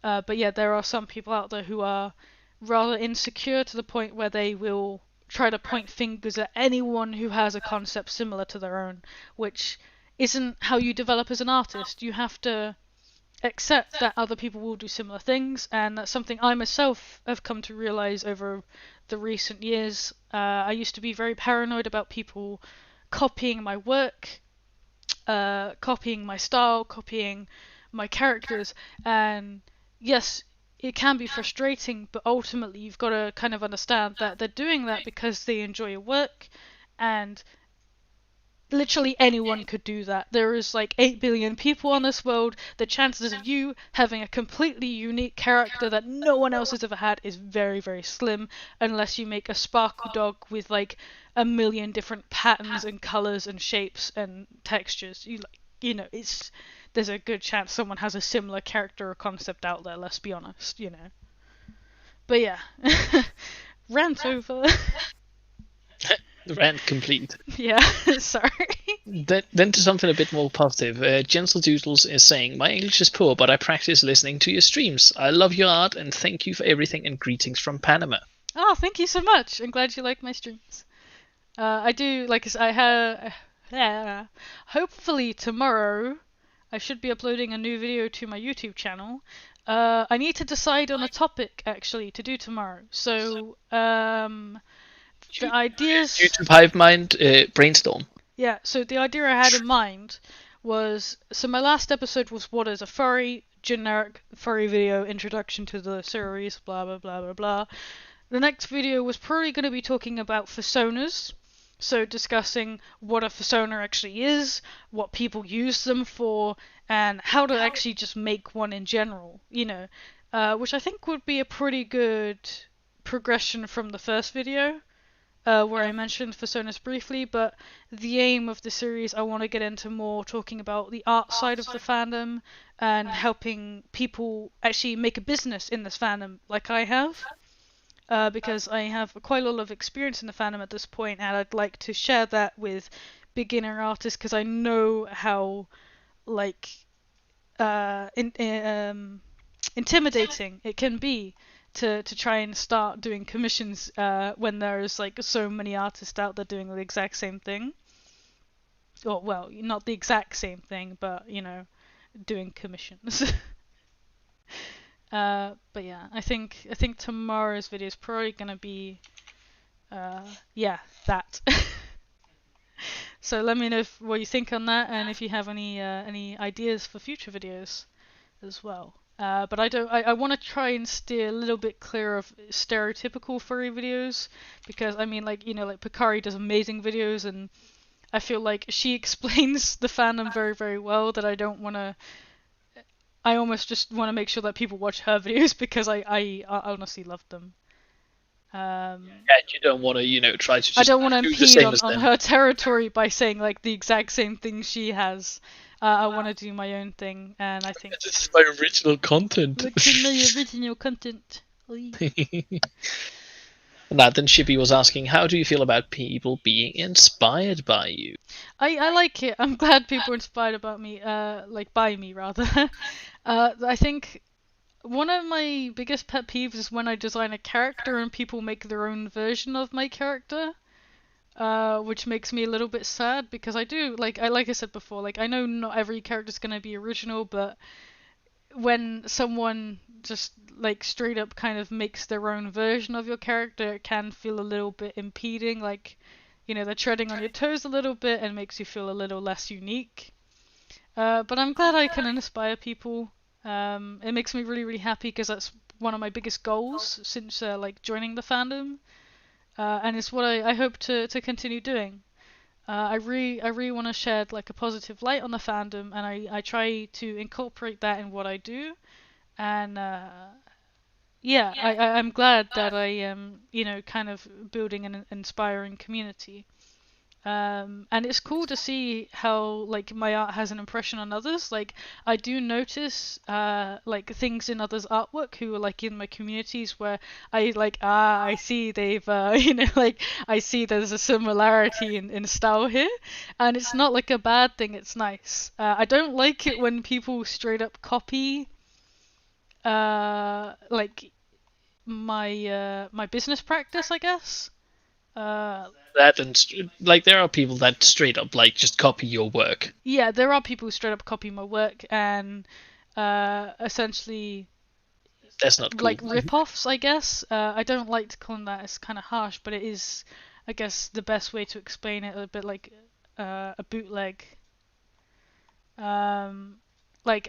But yeah, there are some people out there who are rather insecure to the point where they will try to point fingers at anyone who has a concept similar to their own, which isn't how you develop as an artist. You have to accept that other people will do similar things, and that's something I myself have come to realize over the recent years. I used to be very paranoid about people copying my work, copying my style, copying my characters, and yes, it can be frustrating, but ultimately you've got to kind of understand that they're doing that because they enjoy your work, and literally anyone could do that. There is like 8 billion people on this world. The chances of you having a completely unique character that no one else has ever had is very, very slim, unless you make a sparkle dog with like a million different patterns and colors and shapes and textures. It's there's a good chance someone has a similar character or concept out there, let's be honest, But yeah. Rant over. Rant complete. Yeah, sorry. Then to something a bit more positive. Gentle Doodles is saying, my English is poor, but I practice listening to your streams. I love your art, and thank you for everything, and greetings from Panama. Oh, thank you so much. I'm glad you like my streams. I do, like I have... hopefully tomorrow I should be uploading a new video to my YouTube channel. I need to decide on a topic, actually, to do tomorrow. So, the ideas... YouTube Hive Mind brainstorm. Yeah, so the idea I had in mind was... So my last episode was what is a furry, generic furry video, introduction to the series, blah blah blah blah blah. The next video was probably going to be talking about personas. So discussing what a persona actually is, what people use them for, and how to actually just make one in general, which I think would be a pretty good progression from the first video, where I mentioned personas briefly, but the aim of the series, I want to get into more talking about the art side of the fandom and helping people actually make a business in this fandom like I have. Because I have quite a lot of experience in the fandom at this point, and I'd like to share that with beginner artists because I know how intimidating it can be to try and start doing commissions when there's like so many artists out there doing the exact same thing. Or well, not the exact same thing, but doing commissions. But yeah, I think tomorrow's video is probably gonna be that. So let me know what you think on that, and if you have any ideas for future videos as well. But I want to try and steer a little bit clear of stereotypical furry videos, because I mean, like Pocky does amazing videos, and I feel like she explains the fandom very, very well, that I almost just want to make sure that people watch her videos because I honestly love them. You don't want to, try to just I don't want to do the same impede as on them. her territory by saying like the exact same thing she has. I want to do my own thing, and I think This is my original content. look at my original content. Now, then Shippy was asking, how do you feel about people being inspired by you? I like it. I'm glad people are inspired about me, by me rather. I think one of my biggest pet peeves is when I design a character and people make their own version of my character, which makes me a little bit sad, because I do like I said before, I know not every character is gonna be original, but when someone just straight up kind of makes their own version of your character, it can feel a little bit impeding, they're treading on your toes a little bit and makes you feel a little less unique. But I'm glad I can inspire people. It makes me really, really happy, because that's one of my biggest goals since joining the fandom, and it's what I hope to continue doing. I really want to shed a positive light on the fandom, and I try to incorporate that in what I do. And I'm glad that I am kind of building an inspiring community. And it's cool to see how my art has an impression on others. I do notice things in others' artwork who are in my communities, where I see they've I see there's a similarity in style here, and it's not a bad thing. It's nice. I don't like it when people straight up copy my business practice, I guess. That and like there are people that straight up like just copy your work. Yeah, there are people who straight up copy my work and essentially That's not cool. like rip-offs, I guess. I don't like to call them that. It's kind of harsh, but it is, I guess, the best way to explain it. A bit like a bootleg. Like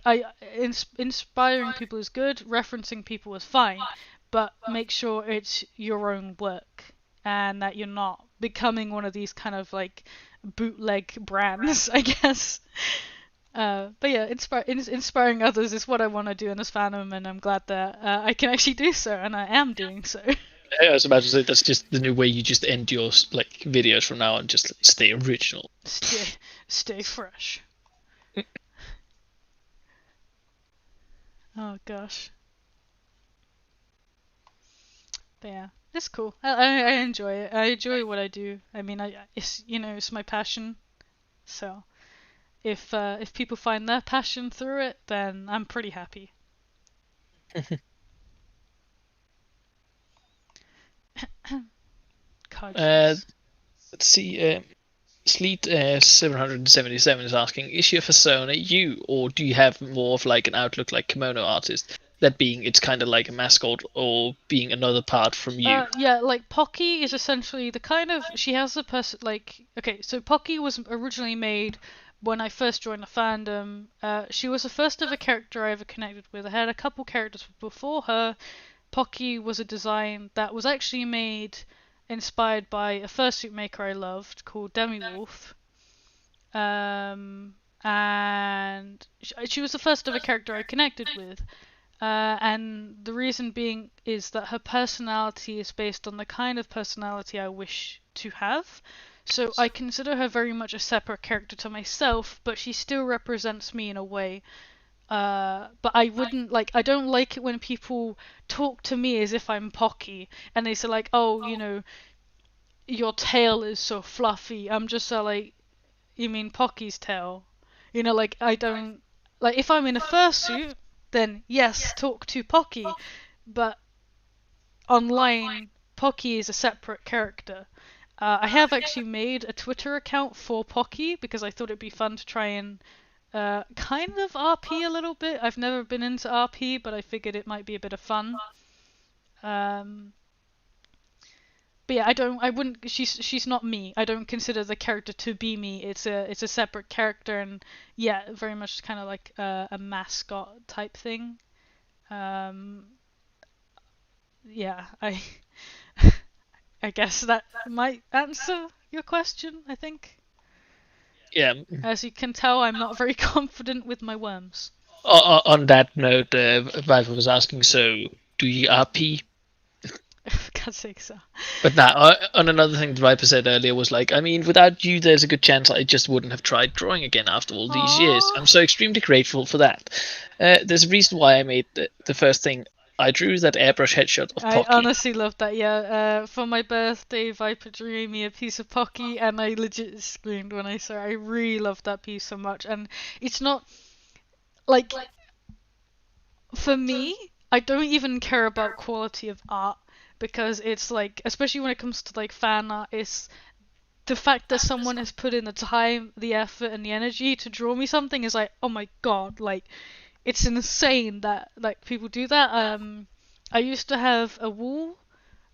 inspiring people is good, referencing people is fine, but make sure it's your own work and that you're not becoming one of these kind of like bootleg brands, I guess. But yeah, inspiring others is what I want to do in this fandom, and I'm glad that I can actually do so, and I am doing so. I was about to say that's just the new way you just end your like videos from now on. Just stay original. Stay fresh. Oh gosh. But yeah, it's cool. I enjoy it. I enjoy what I do. I mean, it's my passion. So if people find their passion through it, then I'm pretty happy. Let's see. Sleet 777 is asking: is your persona you, or do you have more of like an outlook like kimono artist? That being, it's kind of like a mascot, or being another part from you. Yeah, like Pocky is essentially the kind of she has a person like okay, so Pocky was originally made when I first joined the fandom. She was the first ever character I ever connected with. I had a couple characters before her. Pocky was a design that was actually made inspired by a fursuit maker I loved called Demi-Wolf. And she was the first ever character I connected with. And the reason being is that her personality is based on the kind of personality I wish to have. So I consider her very much a separate character to myself, but she still represents me in a way. But I wouldn't like. I don't like it when people talk to me as if I'm Pocky, and they say like, "Oh, your tail is so fluffy." I'm just like, "You mean Pocky's tail?" Like I don't like if I'm in a fursuit, then yes, talk to Pocky, but online, Pocky is a separate character. I have actually made a Twitter account for Pocky because I thought it'd be fun to try and kind of RP a little bit. I've never been into RP, but I figured it might be a bit of fun. But yeah, I wouldn't. She's not me. I don't consider the character to be me. It's a separate character, and yeah, very much kind of like a mascot type thing. Yeah, I guess that might answer your question. I think. Yeah. As you can tell, I'm not very confident with my worms. On that note, Viper was asking, so do you RP? For God's sake, so. But now, on another thing that Viper said earlier was like, I mean, without you, there's a good chance I just wouldn't have tried drawing again after all these years. I'm so extremely grateful for that. There's a reason why I made the first thing. I drew that airbrush headshot of Pocky. I honestly love that, yeah. For my birthday, Viper drew me a piece of Pocky, and I legit screamed when I saw it. I really love that piece so much, and it's not, like, for me, I don't even care about quality of art, because it's like, especially when it comes to like fan art, it's the fact that someone has put in the time, the effort, and the energy to draw me something is like, oh my god, like, it's insane that like people do that. I used to have a wall,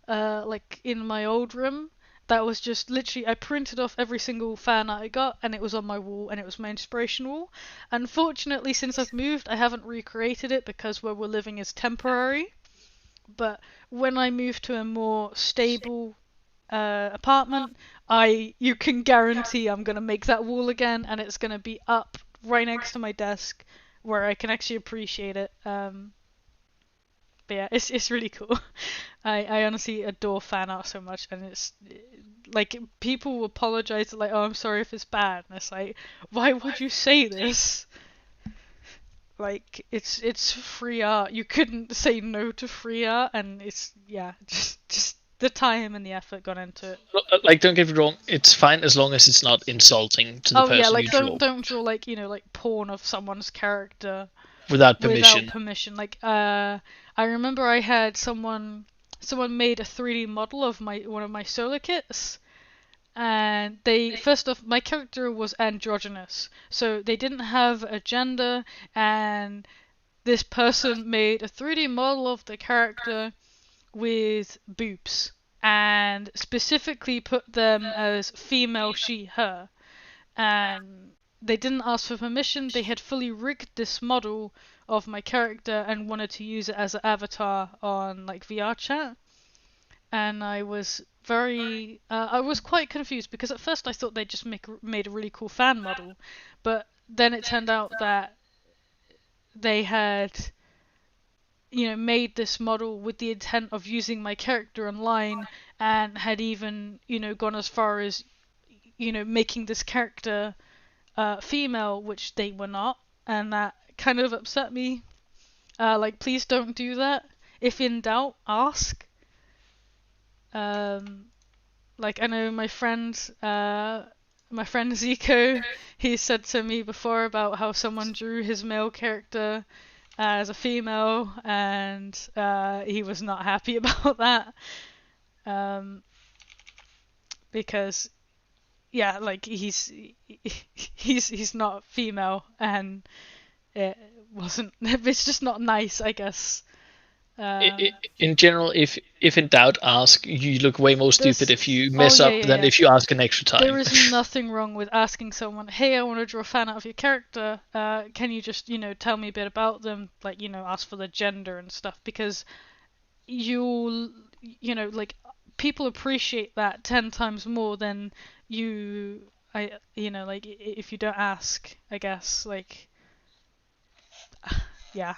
like in my old room, that was just literally I printed off every single fan art I got, and it was on my wall, and it was my inspiration wall. Unfortunately, since I've moved, I haven't recreated it because where we're living is temporary. But when I move to a more stable apartment, you can guarantee I'm gonna make that wall again, and it's gonna be up right next to my desk where I can actually appreciate it. But yeah, it's really cool. I honestly adore fan art so much, and it's like people apologize like, oh, I'm sorry if it's bad, and it's like, why would you say this? Like it's free art. You couldn't say no to free art, and it's just the time and the effort gone into it. Like, don't get me wrong, it's fine as long as it's not insulting to the person yeah, like you draw. don't draw like like porn of someone's character without permission. Like I remember I had someone someone made a 3D model of one of my solo kits, and they first off, my character was androgynous, so they didn't have a gender, and this person made a 3D model of the character with boobs and specifically put them as female she her, and they didn't ask for permission. They had fully rigged this model of my character and wanted to use it as an avatar on like VR chat. And I was quite confused because at first I thought they just made a really cool fan model, but then it turned out that they had made this model with the intent of using my character online, and had even gone as far as making this character female, which they were not, and that kind of upset me. Like, please don't do that. If in doubt, ask. Like, I know my friend Zico, he said to me before about how someone drew his male character as a female, and he was not happy about that. Because yeah, like he's not female, and it wasn't. It's just not nice, I guess. In general, if in doubt, ask. You look way more stupid if you mess up than if you ask an extra time. There is nothing wrong with asking someone, hey, I want to draw a fan out of your character. Can you just, tell me a bit about them? Like, ask for the gender and stuff, because like, people appreciate that 10 times more than like, if you don't ask, I guess, like, yeah.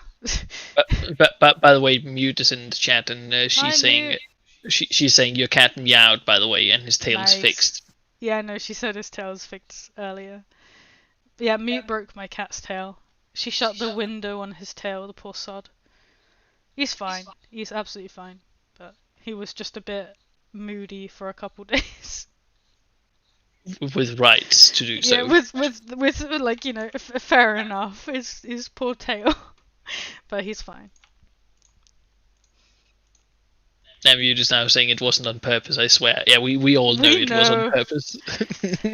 but by the way, Mute is in the chat, and she's saying Mute. she's saying your cat meowed, by the way, and his tail is fixed. Yeah, no, she said his tail was fixed earlier. But yeah, Mute broke my cat's tail. She shut the window on his tail, the poor sod. He's fine. He's absolutely fine. But he was just a bit moody for a couple days. With rights to do so. Yeah, with like, fair enough. His poor tail. But he's fine. And you're just now saying it wasn't on purpose, I swear. Yeah, we all know it was on purpose.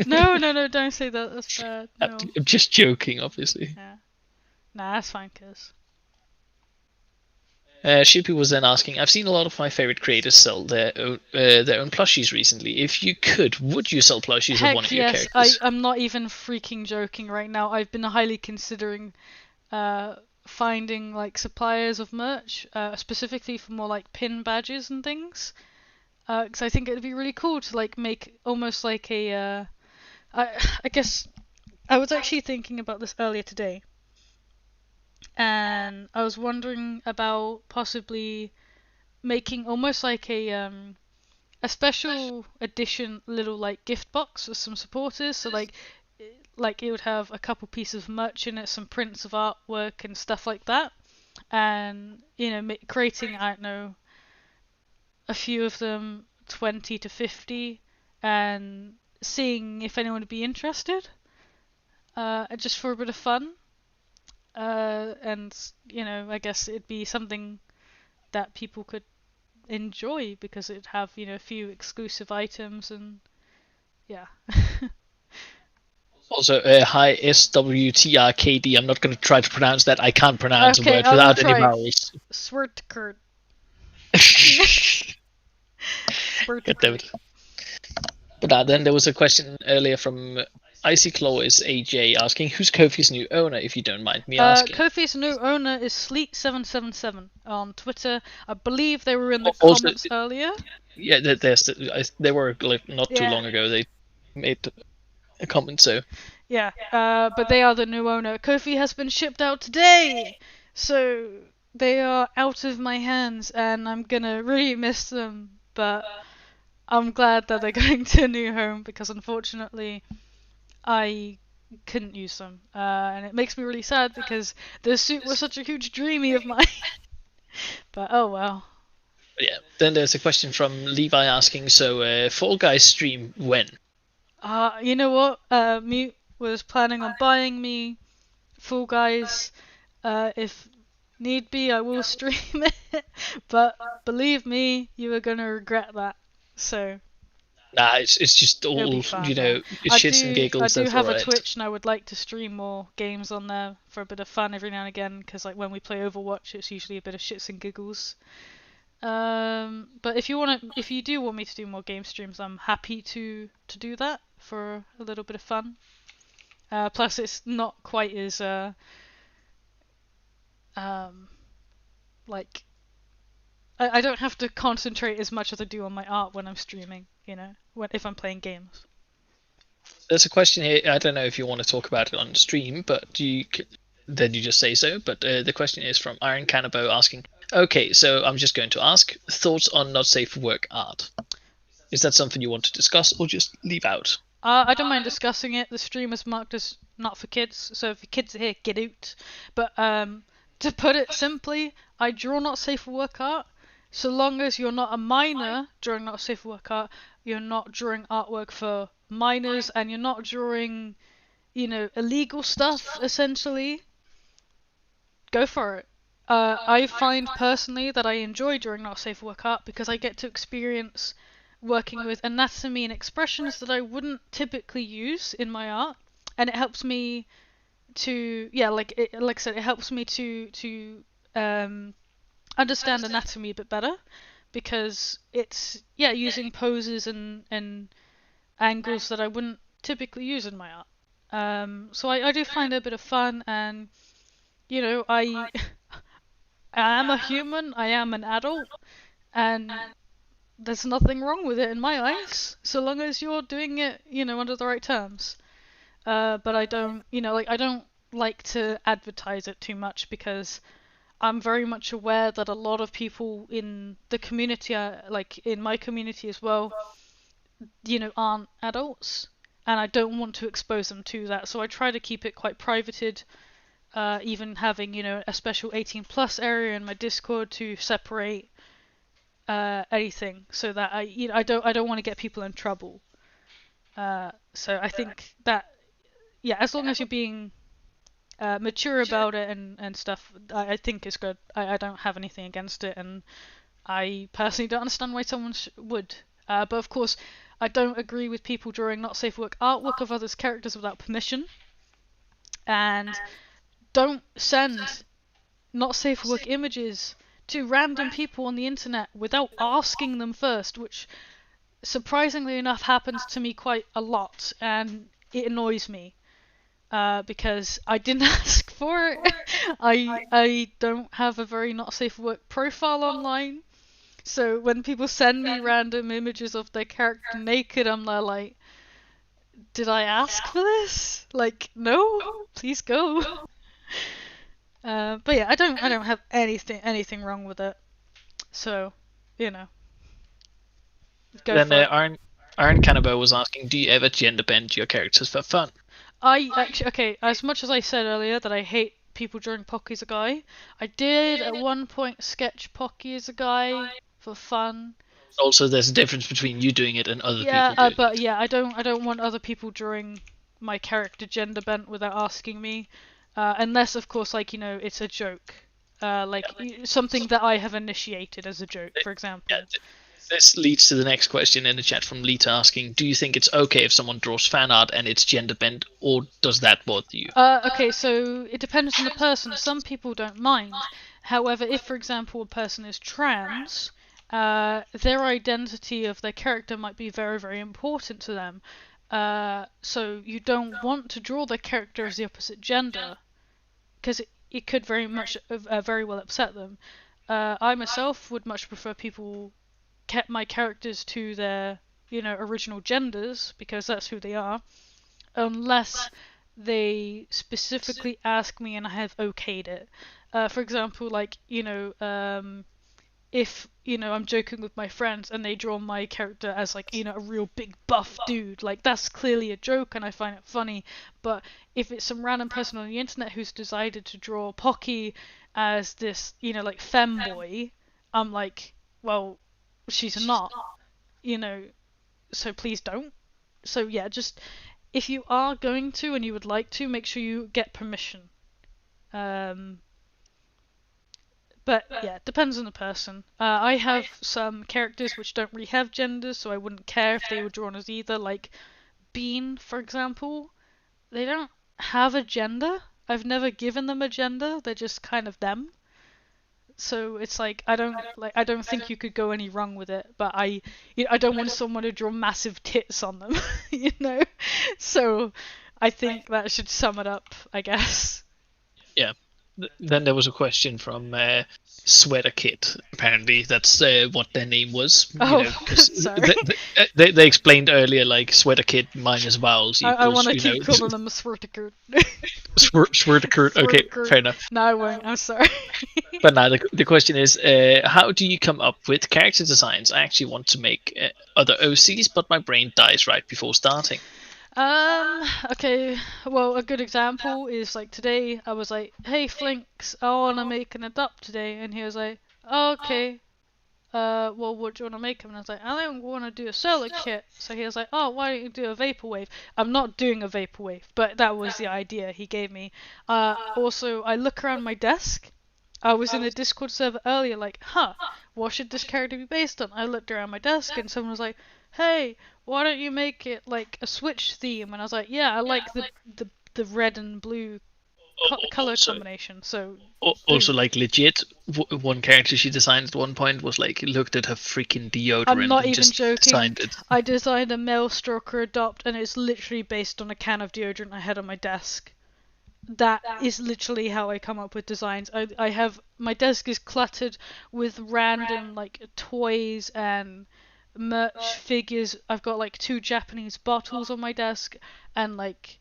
No, don't say that. That's bad. No. I'm just joking, obviously. Yeah. Nah, that's fine, cuz. Shippy was then asking, I've seen a lot of my favorite creators sell their own plushies recently. If you could, would you sell plushies of one of your characters? I'm not even freaking joking right now. I've been highly considering finding like suppliers of merch, specifically for more like pin badges and things, because I think it'd be really cool to like make almost like a I guess I was actually thinking about this earlier today, and I was wondering about possibly making almost like a special edition little like gift box with some supporters, so like it would have a couple pieces of merch in it, some prints of artwork and stuff like that, and creating, I don't know, a few of them, 20 to 50, and seeing if anyone would be interested, just for a bit of fun, and I guess it'd be something that people could enjoy because it'd have a few exclusive items, and yeah. Also, hi SWTRKD. I'm not going to try to pronounce that. I can't pronounce a word without any vowels. Swertkurt. God damn it. But then there was a question earlier from Icy Claw is AJ asking, who's Kofi's new owner, if you don't mind me asking? Kofi's new owner is Sleet777 on Twitter. I believe they were in the comments earlier. Yeah, they were like not too long ago. They made a comment, so. Yeah, but they are the new owner. Kofi has been shipped out today, so they are out of my hands, and I'm gonna really miss them. But I'm glad that they're going to a new home, because unfortunately I couldn't use them, and it makes me really sad because the suit was such a huge dreamy of mine. But oh well. Yeah. Then there's a question from Levi asking, so Fall Guys stream when? You know what? Mute was planning on buying me Fall Guys if Need be, I will stream it, but believe me, you are gonna regret that. So Nah, it's just it'll be all, fun, yeah. it's shits and I giggles. do That's have a alright. Twitch, and I would like to stream more games on there for a bit of fun every now and again. Because like when we play Overwatch, it's usually a bit of shits and giggles. But if you do want me to do more game streams, I'm happy to do that for a little bit of fun. Plus, it's not quite as um, like I don't have to concentrate as much as I do on my art when I'm streaming. If I'm playing games. There's a question here. I don't know if you want to talk about it on stream, but then you just say so. But the question is from Iron Cannabo asking, okay, so I'm just going to ask thoughts on not safe for work art. Is that something you want to discuss or just leave out? I don't mind discussing it. The stream is marked as not for kids, so if your kids are here, get out. But to put it simply, I draw not safe for work art. So long as you're not a minor drawing not safe for work art, you're not drawing artwork for minors, and you're not drawing, illegal stuff. Essentially, go for it. I find personally that I enjoy drawing not safe for work art because I get to experience working with anatomy and expressions that I wouldn't typically use in my art, and it helps me to like I said, it helps me to understand anatomy a bit better because it's using poses and angles that I wouldn't typically use in my art. So I do find it a bit of fun, and I I am a human, I am an adult, and there's nothing wrong with it in my eyes, so long as you're doing it, under the right terms. But I don't, I don't like to advertise it too much because I'm very much aware that a lot of people in the community, like in my community as well, aren't adults, and I don't want to expose them to that. So I try to keep it quite privated, even having, a special 18 plus area in my Discord to separate anything so that I don't want to get people in trouble. So I think that as long as you're being mature about it and stuff, I think it's good. I don't have anything against it, and I personally don't understand why someone would. But of course, I don't agree with people drawing not safe for work artwork of others' characters without permission, and don't send not safe for work images to random people on the internet without asking them first, which surprisingly enough happens to me quite a lot, and it annoys me because I didn't ask for it. I don't have a very not safe for work profile online, so when people send me random images of their character naked, I'm like, did I ask for this? Like, no, please go. But yeah, I don't have anything wrong with it. So, go Then for it. Iron Cannibal was asking, do you ever gender bend your characters for fun? I actually, okay, as much as I said earlier that I hate people drawing Pocky as a guy, I did at one point sketch Pocky as a guy for fun. Also, there's a difference between you doing it and other people doing But it. yeah, I don't want other people drawing my character gender bent without asking me, unless of course it's a joke, something that I have initiated as a joke, for example. Yeah, this leads to the next question in the chat from Lita asking, do you think it's okay if someone draws fan art and it's gender bent, or does that bother you? Okay, so it depends on the person. Some people don't mind. However, if, for example, a person is trans, their identity of their character might be very, very important to them. So you don't want to draw their character as the opposite gender, because it could very well upset them. I myself would much prefer people kept my characters to their, original genders, because that's who they are, unless they specifically ask me and I have okayed it. For example, if I'm joking with my friends and they draw my character as a real big buff dude, that's clearly a joke and I find it funny. But if it's some random person on the internet who's decided to draw Pocky as this femboy, I'm like, well, she's not, you know, so please don't. So yeah, just if you are going to and you would like to, make sure you get permission. Um, But yeah, it depends on the person. I have some characters which don't really have genders, so I wouldn't care if they were drawn as either. Like Bean, for example, they don't have a gender. I've never given them a gender. They're just kind of them. So it's like I don't think you could go any wrong with it. But I don't want someone to draw massive tits on them, you know. So I think that should sum it up, I guess. Yeah. Then there was a question from Sweater Kid. Apparently, that's what their name was. Oh, Because sorry. they explained earlier, like Sweater Kid minus vowels I equals, want to keep calling them a Swirtiker. Sweater Kid. Okay, fair enough. No, I won't. I'm sorry. But now the question is, how do you come up with character designs? I actually want to make other OCs, but my brain dies right before starting. Okay, well, a good example is like today I was like, hey Flinks, I wanna make an adopt today, and he was like, oh, okay, well, what do you wanna make him? And I was like, I don't wanna do a solar kit. So he was like, oh, why don't you do a vaporwave? I'm not doing a vaporwave, but that was the idea he gave me. Also, I look around my desk. I was in a Discord server earlier, like, what should this character be based on? I looked around my desk and someone was like, hey, why don't you make it like a Switch theme? And I was like, yeah, I like the red and blue color combination. So Also, boom. like legit, one character she designed at one point was like looked at her freaking I'm deodorant not and even just joking. designed it. I designed a male stalker adopt, and it's literally based on a can of deodorant I had on my desk. That is literally how I come up with designs. I have my desk is cluttered with random like toys and merch figures. I've got like 2 Japanese bottles on my desk, and like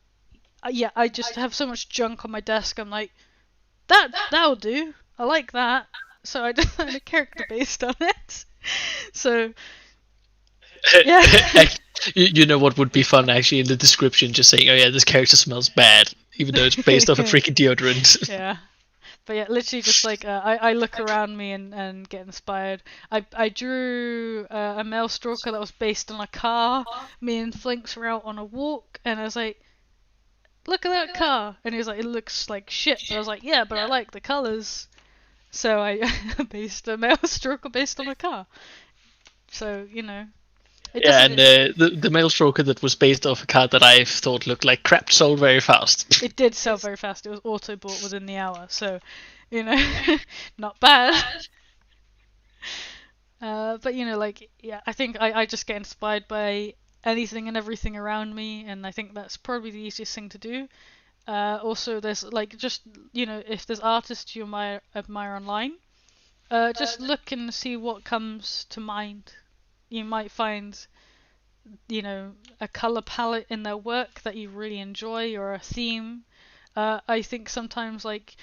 yeah, I just have so much junk on my desk. I'm like, that'll do. I like that. So I designed a character based on it. So yeah. You know what would be fun actually in the description, just saying, "Oh yeah, this character smells bad," even though it's based off a freaking deodorant. Yeah. But yeah, literally just like I look around me and get inspired. I drew a male stalker that was based on a car. Me and Flinks were out on a walk, and I was like, "Look at that car!" And he was like, "It looks like shit." But I was like, "Yeah, but I like the colors." So I based a male stalker based on a car. So it Yeah, doesn't. and the male stroker that was based off a card that I thought looked like crap sold very fast. It did sell very fast. It was auto bought within the hour. So, not bad. But like yeah, I think I just get inspired by anything and everything around me, and I think that's probably the easiest thing to do. Also, there's like just if there's artists you admire online, just look and see what comes to mind. You might find a color palette in their work that you really enjoy or a theme. I think sometimes like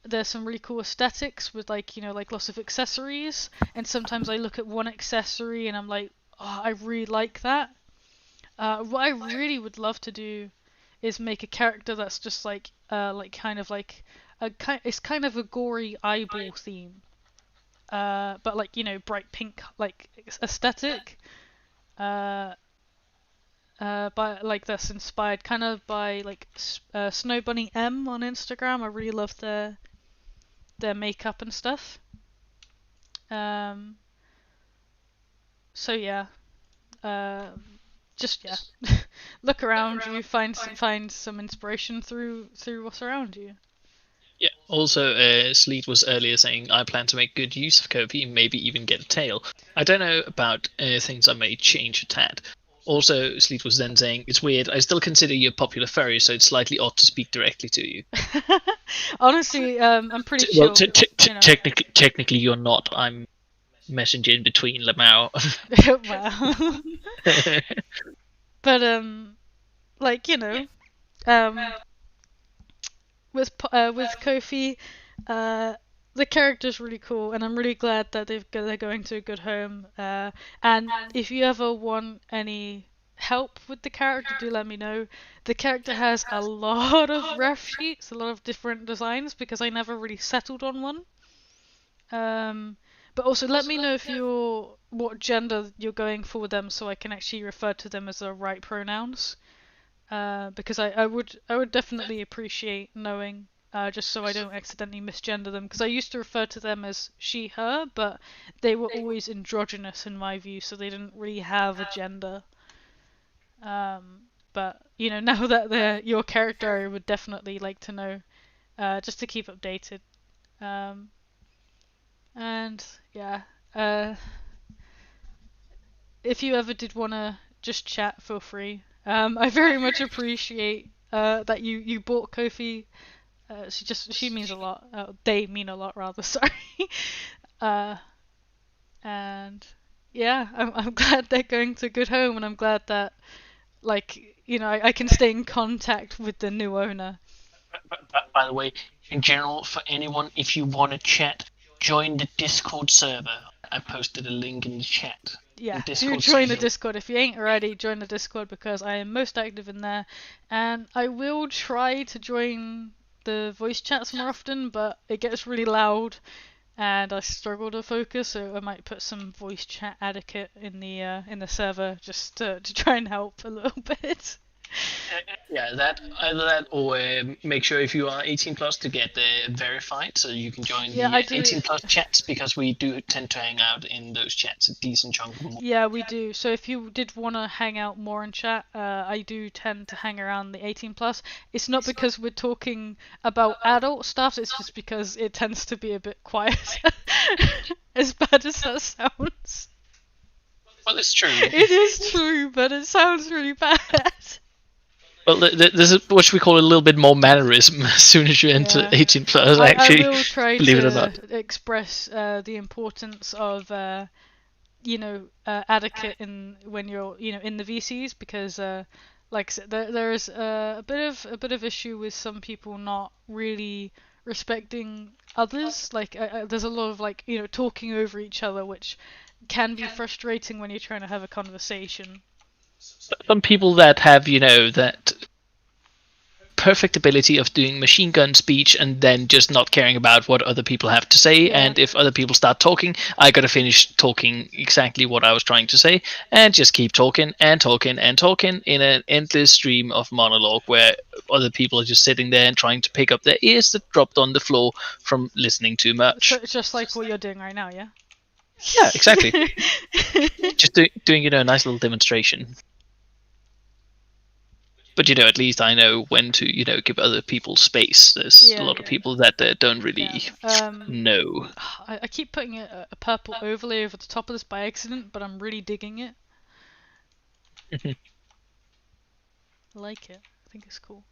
there's some really cool aesthetics with like lots of accessories, and sometimes I look at one accessory and I'm like, oh, I really like that. What I really would love to do is make a character that's just like kind of like it's kind of a gory eyeball theme, but like bright pink like aesthetic. Uh, by like that's inspired kind of by like Snow Bunny M on Instagram. I really love their makeup and stuff. Um, so yeah, uh, just yeah, look around you, find some inspiration through what's around you. Yeah. Also, Sleet was earlier saying, I plan to make good use of Kofi, maybe even get a tail. I don't know about things I may change a tad. Also, Sleet was then saying, it's weird, I still consider you a popular furry, so it's slightly odd to speak directly to you. Honestly, I'm pretty Well, chill. technically you're not. I'm messenger in between Lamau. Wow. But like um, with Kofi, the character's really cool, and I'm really glad that they're going to a good home. And if you ever want any help with the character, do let me know. The character has a lot of ref sheets, a lot of different designs because I never really settled on one. But also let me know if what gender you're going for with them, so I can actually refer to them as the right pronouns. Because I would definitely appreciate knowing just so I don't accidentally misgender them, because I used to refer to them as she, her, but they were always androgynous in my view, so they didn't really have a gender. But now that they're your character, I would definitely like to know, just to keep updated. And yeah, if you ever did want to just chat, feel free. I very much appreciate that you bought Kofi. She means a lot. They mean a lot, rather. Sorry. uh, and yeah, I'm glad they're going to a good home, and I'm glad that I can stay in contact with the new owner. By the way, in general, for anyone, if you want to chat, join the Discord server. I posted a link in the chat. Yeah, do join the Discord. If you ain't already, join the Discord, because I am most active in there. And I will try to join the voice chats more often, but it gets really loud and I struggle to focus, so I might put some voice chat etiquette in the server just to try and help a little bit. Yeah, either that or make sure if you are 18 plus to get verified, so you can join the 18 plus chats, because we do tend to hang out in those chats a decent chunk of them. Yeah, we do. So if you did want to hang out more in chat, I do tend to hang around the 18 plus. It's not because we're talking about adult stuff, it's just because it tends to be a bit quiet. As bad as that sounds. Well, it's true. It is true, but it sounds really bad. Well, this is what we call a little bit more mannerism as soon as you enter 18 plus. Actually, I will try believe it or not, express the importance of etiquette when you're in the VCs, because like I said, there is a bit of issue with some people not really respecting others. Like there's a lot of talking over each other, which can be frustrating when you're trying to have a conversation. Some people that have that perfect ability of doing machine gun speech and then just not caring about what other people have to say, and if other people start talking, I gotta finish talking exactly what I was trying to say, and just keep talking and talking and talking in an endless stream of monologue where other people are just sitting there and trying to pick up their ears that dropped on the floor from listening too much. So it's just like what you're doing right now, yeah? Yeah, exactly. Just doing a nice little demonstration. But at least I know when to give other people space. There's a lot of people that don't really know. I keep putting a purple overlay over the top of this by accident, but I'm really digging it. I like it. I think it's cool.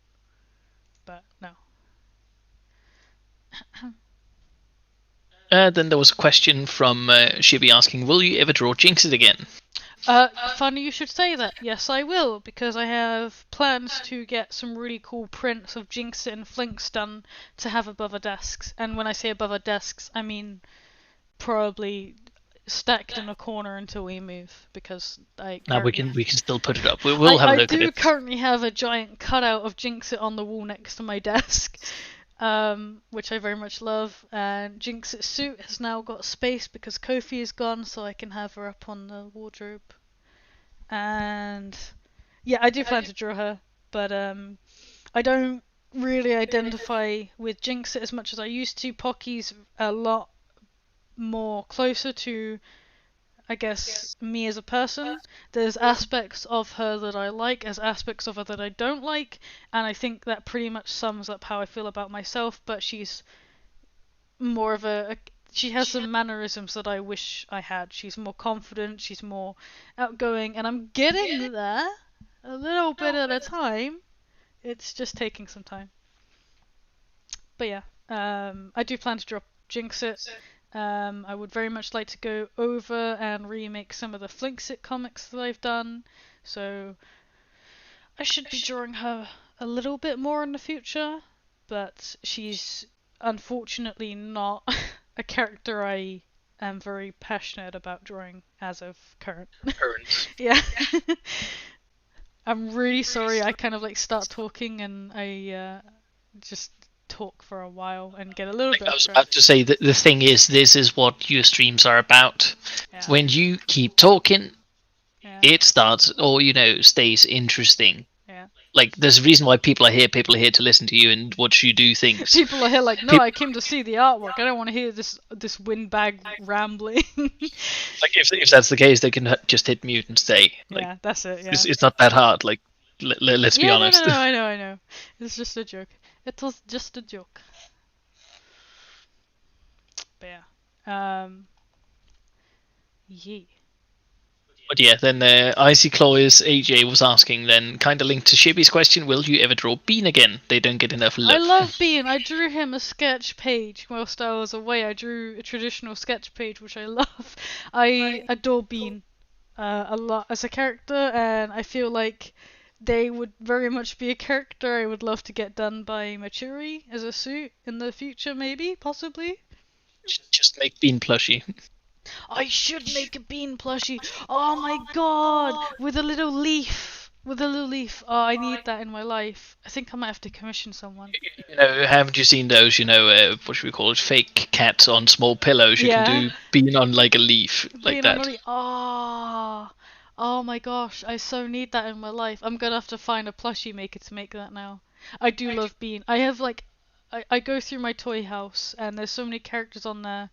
But no. Then there was a question from Shippy asking, will you ever draw Jinxes again? Funny you should say that. Yes, I will, because I have plans to get some really cool prints of Jinxit and Flinks done to have above our desks. And when I say above our desks, I mean probably stacked in a corner until we move, because we can still put it up. We'll have a look at it. I do currently have a giant cutout of Jinxit on the wall next to my desk. Which I very much love, and Jinx's suit has now got space because Kofi is gone, so I can have her up on the wardrobe. And yeah, I do plan to draw her, but I don't really identify with Jinxit as much as I used to. Pocky's a lot more closer to, I guess, me as a person. There's aspects of her that I like, as aspects of her that I don't like, and I think that pretty much sums up how I feel about myself. But she's more of she has some mannerisms that I wish I had. She's more confident, she's more outgoing, and I'm getting there a little bit at a time. It's just taking some time. But yeah, I do plan to drop Jinxit. I would very much like to go over and remake some of the Flinksit comics that I've done, so I should be drawing her a little bit more in the future, but she's unfortunately not a character I am very passionate about drawing as of current. Yeah. I'm really sorry, I kind of start talking and I just talk for a while and get a little bit. I was about to say that the thing is, this is what your streams are about. Yeah. When you keep talking, it starts or stays interesting. Yeah. Like, there's a reason why people are here. People are here to listen to you and watch you do things. People are here like, no, I came to see the artwork. I don't want to hear this windbag rambling. Like, if that's the case, they can just hit mute and stay. Like, yeah, that's it. Yeah. it's not that hard. Like, let's be honest. No, I know. It's just a joke. It was just a joke. But yeah. Yeah. But yeah, then Icy Claw's AJ was asking, then kind of linked to Shippy's question, will you ever draw Bean again? They don't get enough love. I love Bean. I drew him a sketch page whilst I was away. I drew a traditional sketch page, which I love. I adore Bean a lot as a character, and I feel like they would very much be a character I would love to get done by Matsuri as a suit in the future, maybe, possibly. Just make Bean plushie. I should make a Bean plushie. Oh my god, with a little leaf. With a little leaf. Oh, I need that in my life. I think I might have to commission someone. You know, haven't you seen those? You know, what should we call it? Fake cats on small pillows. You can do Bean on like a leaf, like that. Oh my gosh, I so need that in my life. I'm gonna have to find a plushie maker to make that now. I do love Bean. I have like, I go through my toy house and there's so many characters on there.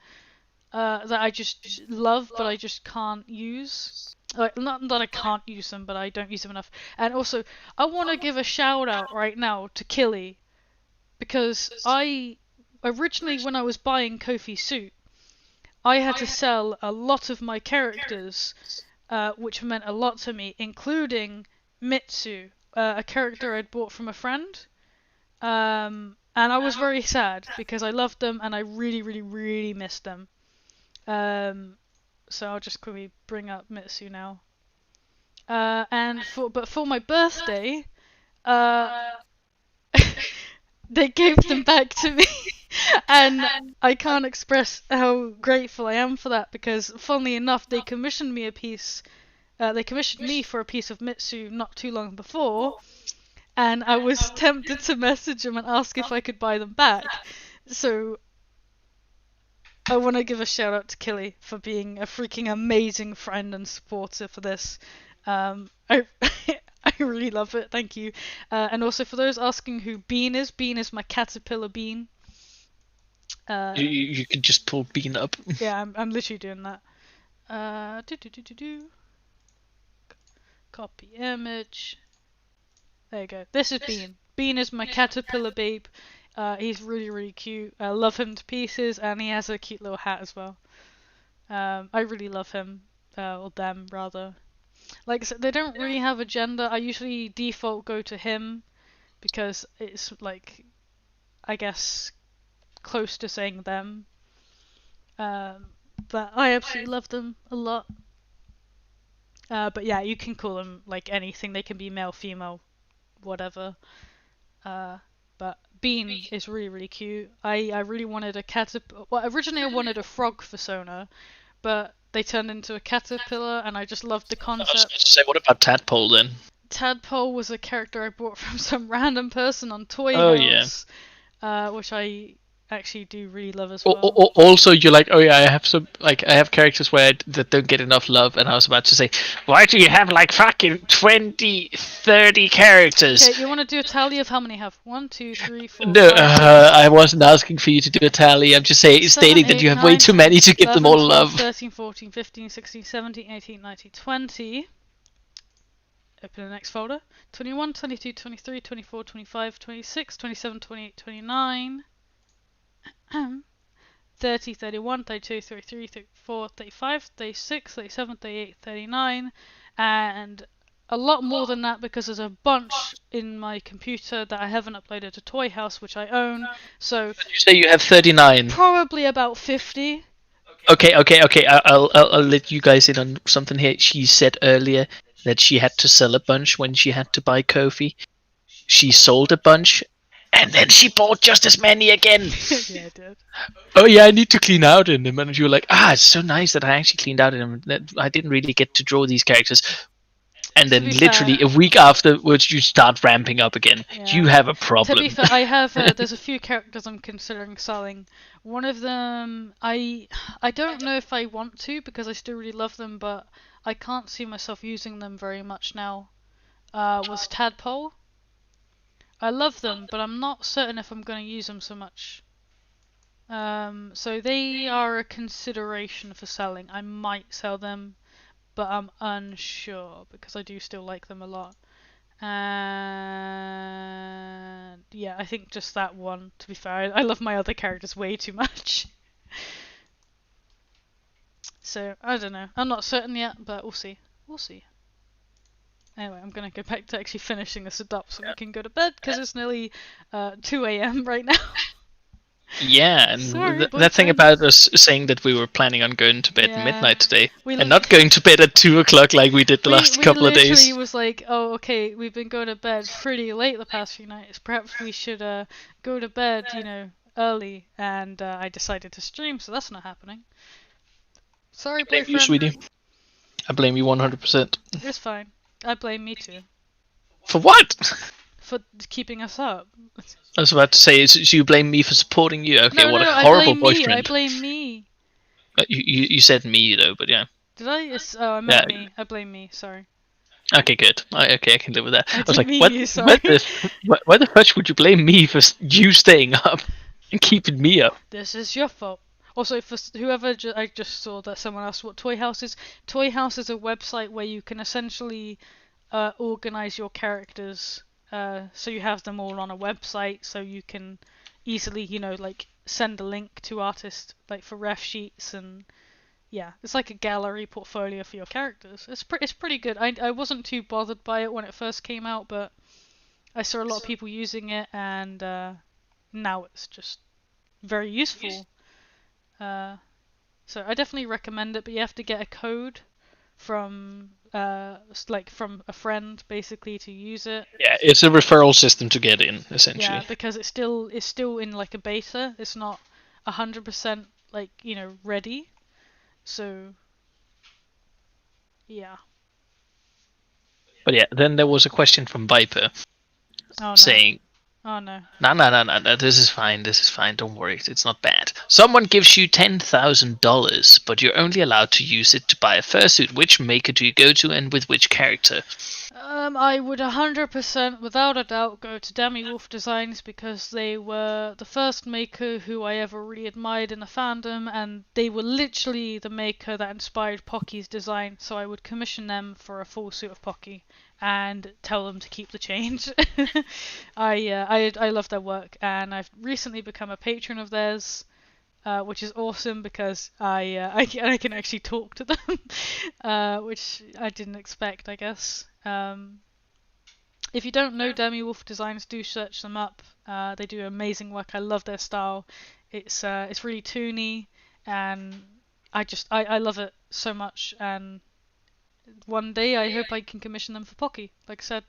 That I just love, but I just can't use. Like, not that I can't use them, but I don't use them enough. And also, I want to give a shout out right now to Killy, because I originally, when I was buying Kofi's suit, I had to sell a lot of my characters, which meant a lot to me, including Mitsu, a character I'd bought from a friend. And I was very sad because I loved them and I really, really, really missed them. So I'll just quickly bring up Mitsu now. But for my birthday, they gave them back to me, and I can't express how grateful I am for that because, funnily enough, they commissioned me a piece. They commissioned me for a piece of Mitsu not too long before, and I was tempted to message them and ask if I could buy them back. So I want to give a shout out to Killy for being a freaking amazing friend and supporter for this. I I really love it. Thank you. And also for those asking who Bean is my caterpillar Bean. You can just pull Bean up. Yeah, I'm literally doing that. Copy image. There you go. This is Bean. Bean is my caterpillar babe. He's really, really cute. I love him to pieces, and he has a cute little hat as well. I really love him, or them rather. Like, so they don't really have a gender. I usually default go to him because it's like, I guess, close to saying them. But I absolutely love them a lot. But yeah, you can call them like anything. They can be male, female, whatever. But Bean is really, really cute. I really wanted a caterpillar. Well, originally I wanted a frog persona, but they turned into a caterpillar, and I just loved the concept. I was going to say, what about Tadpole then? Tadpole was a character I bought from some random person on Toy House, which I actually do really love as well. Also, you're like, oh yeah, I have characters that don't get enough love, and I was about to say, why do you have like fucking 20, 30 characters? Okay, you want to do a tally of how many I have? 1, 2, 3, 4. No, I wasn't asking for you to do a tally. I'm just stating that you have way too many to give 11, them all 12, love. 13, 14, 15, 16, 17, 18, 19, 20. Open the next folder. 21, 22, 23, 24, 25, 26, 27, 28, 29. 30, 31, 32, 33, 34, 35, 36, 37, 38, 39, and a lot more than that because there's a bunch in my computer that I haven't uploaded to Toy House, which I own. So you say you have 39. Probably about 50. Okay. I'll let you guys in on something here. She said earlier that she had to sell a bunch when she had to buy Kofi. She sold a bunch. And then she bought just as many again. Yeah, I did. Oh yeah, I need to clean out in them. And you were like, it's so nice that I actually cleaned out in them. That I didn't really get to draw these characters. And then literally a week afterwards, you start ramping up again. Yeah. You have a problem. To be fair, I have. There's a few characters I'm considering selling. One of them, I don't know if I want to because I still really love them, but I can't see myself using them very much now. Was Tadpole. I love them, but I'm not certain if I'm going to use them so much. So they are a consideration for selling. I might sell them, but I'm unsure because I do still like them a lot. And yeah, I think just that one, to be fair. I love my other characters way too much. So, I don't know. I'm not certain yet, but we'll see. We'll see. Anyway, I'm gonna go back to actually finishing this up so we can go to bed because it's nearly 2 a.m. right now. Yeah, and Sorry, that thing boyfriend. about us saying that we were planning on going to bed Yeah. midnight today, We and not going to bed at 2 o'clock like we did the last we couple of literally days. was like, oh, okay, we've been going to bed pretty late the past few nights. Perhaps we should go to bed, early. And I decided to stream, so that's not happening. Sorry, I blame you, boyfriend. sweetie. I blame you 100%. It's fine. I blame me too For what? for keeping us up. I was about to say, so you blame me for supporting you. Okay, No, what no, a no. I horrible blame me. I boyfriend. blame me. You said me though, but yeah. Did I? Oh, I Yeah. meant me. I blame me. Sorry. Okay, good. Okay, I can live with that. I I was didn't like, mean what? you. Sorry. Why the fuck would you blame me for you staying up and keeping me up? This is your fault. Also, for whoever I just saw that someone asked what Toy House is. Toy House is a website where you can essentially organize your characters so you have them all on a website so you can easily, like send a link to artists like for ref sheets and yeah, it's like a gallery portfolio for your characters. It's pretty good. I wasn't too bothered by it when it first came out, but I saw a lot of people using it and now it's just very useful. Uh, so I definitely recommend it, but you have to get a code from from a friend basically to use it. Yeah, it's a referral system to get in, essentially. Yeah, because it's still in like a beta. It's not 100% like, ready. So yeah. But yeah, then there was a question from Viper Oh no. saying, Oh no. no, this is fine, don't worry, it's not bad. Someone gives you $10,000, but you're only allowed to use it to buy a fursuit. Which maker do you go to and with which character? I would 100% without a doubt go to Demi Wolf Designs because they were the first maker who I ever really admired in the fandom, and they were literally the maker that inspired Pocky's design, so I would commission them for a full suit of Pocky and tell them to keep the change. I love their work, and I've recently become a patron of theirs. Which is awesome because I can actually talk to them, which I didn't expect, I guess. If you don't know Demi Wolf Designs, do search them up. They do amazing work. I love their style. It's really toony, and I love it so much. And one day I hope I can commission them for Pocky, like I said.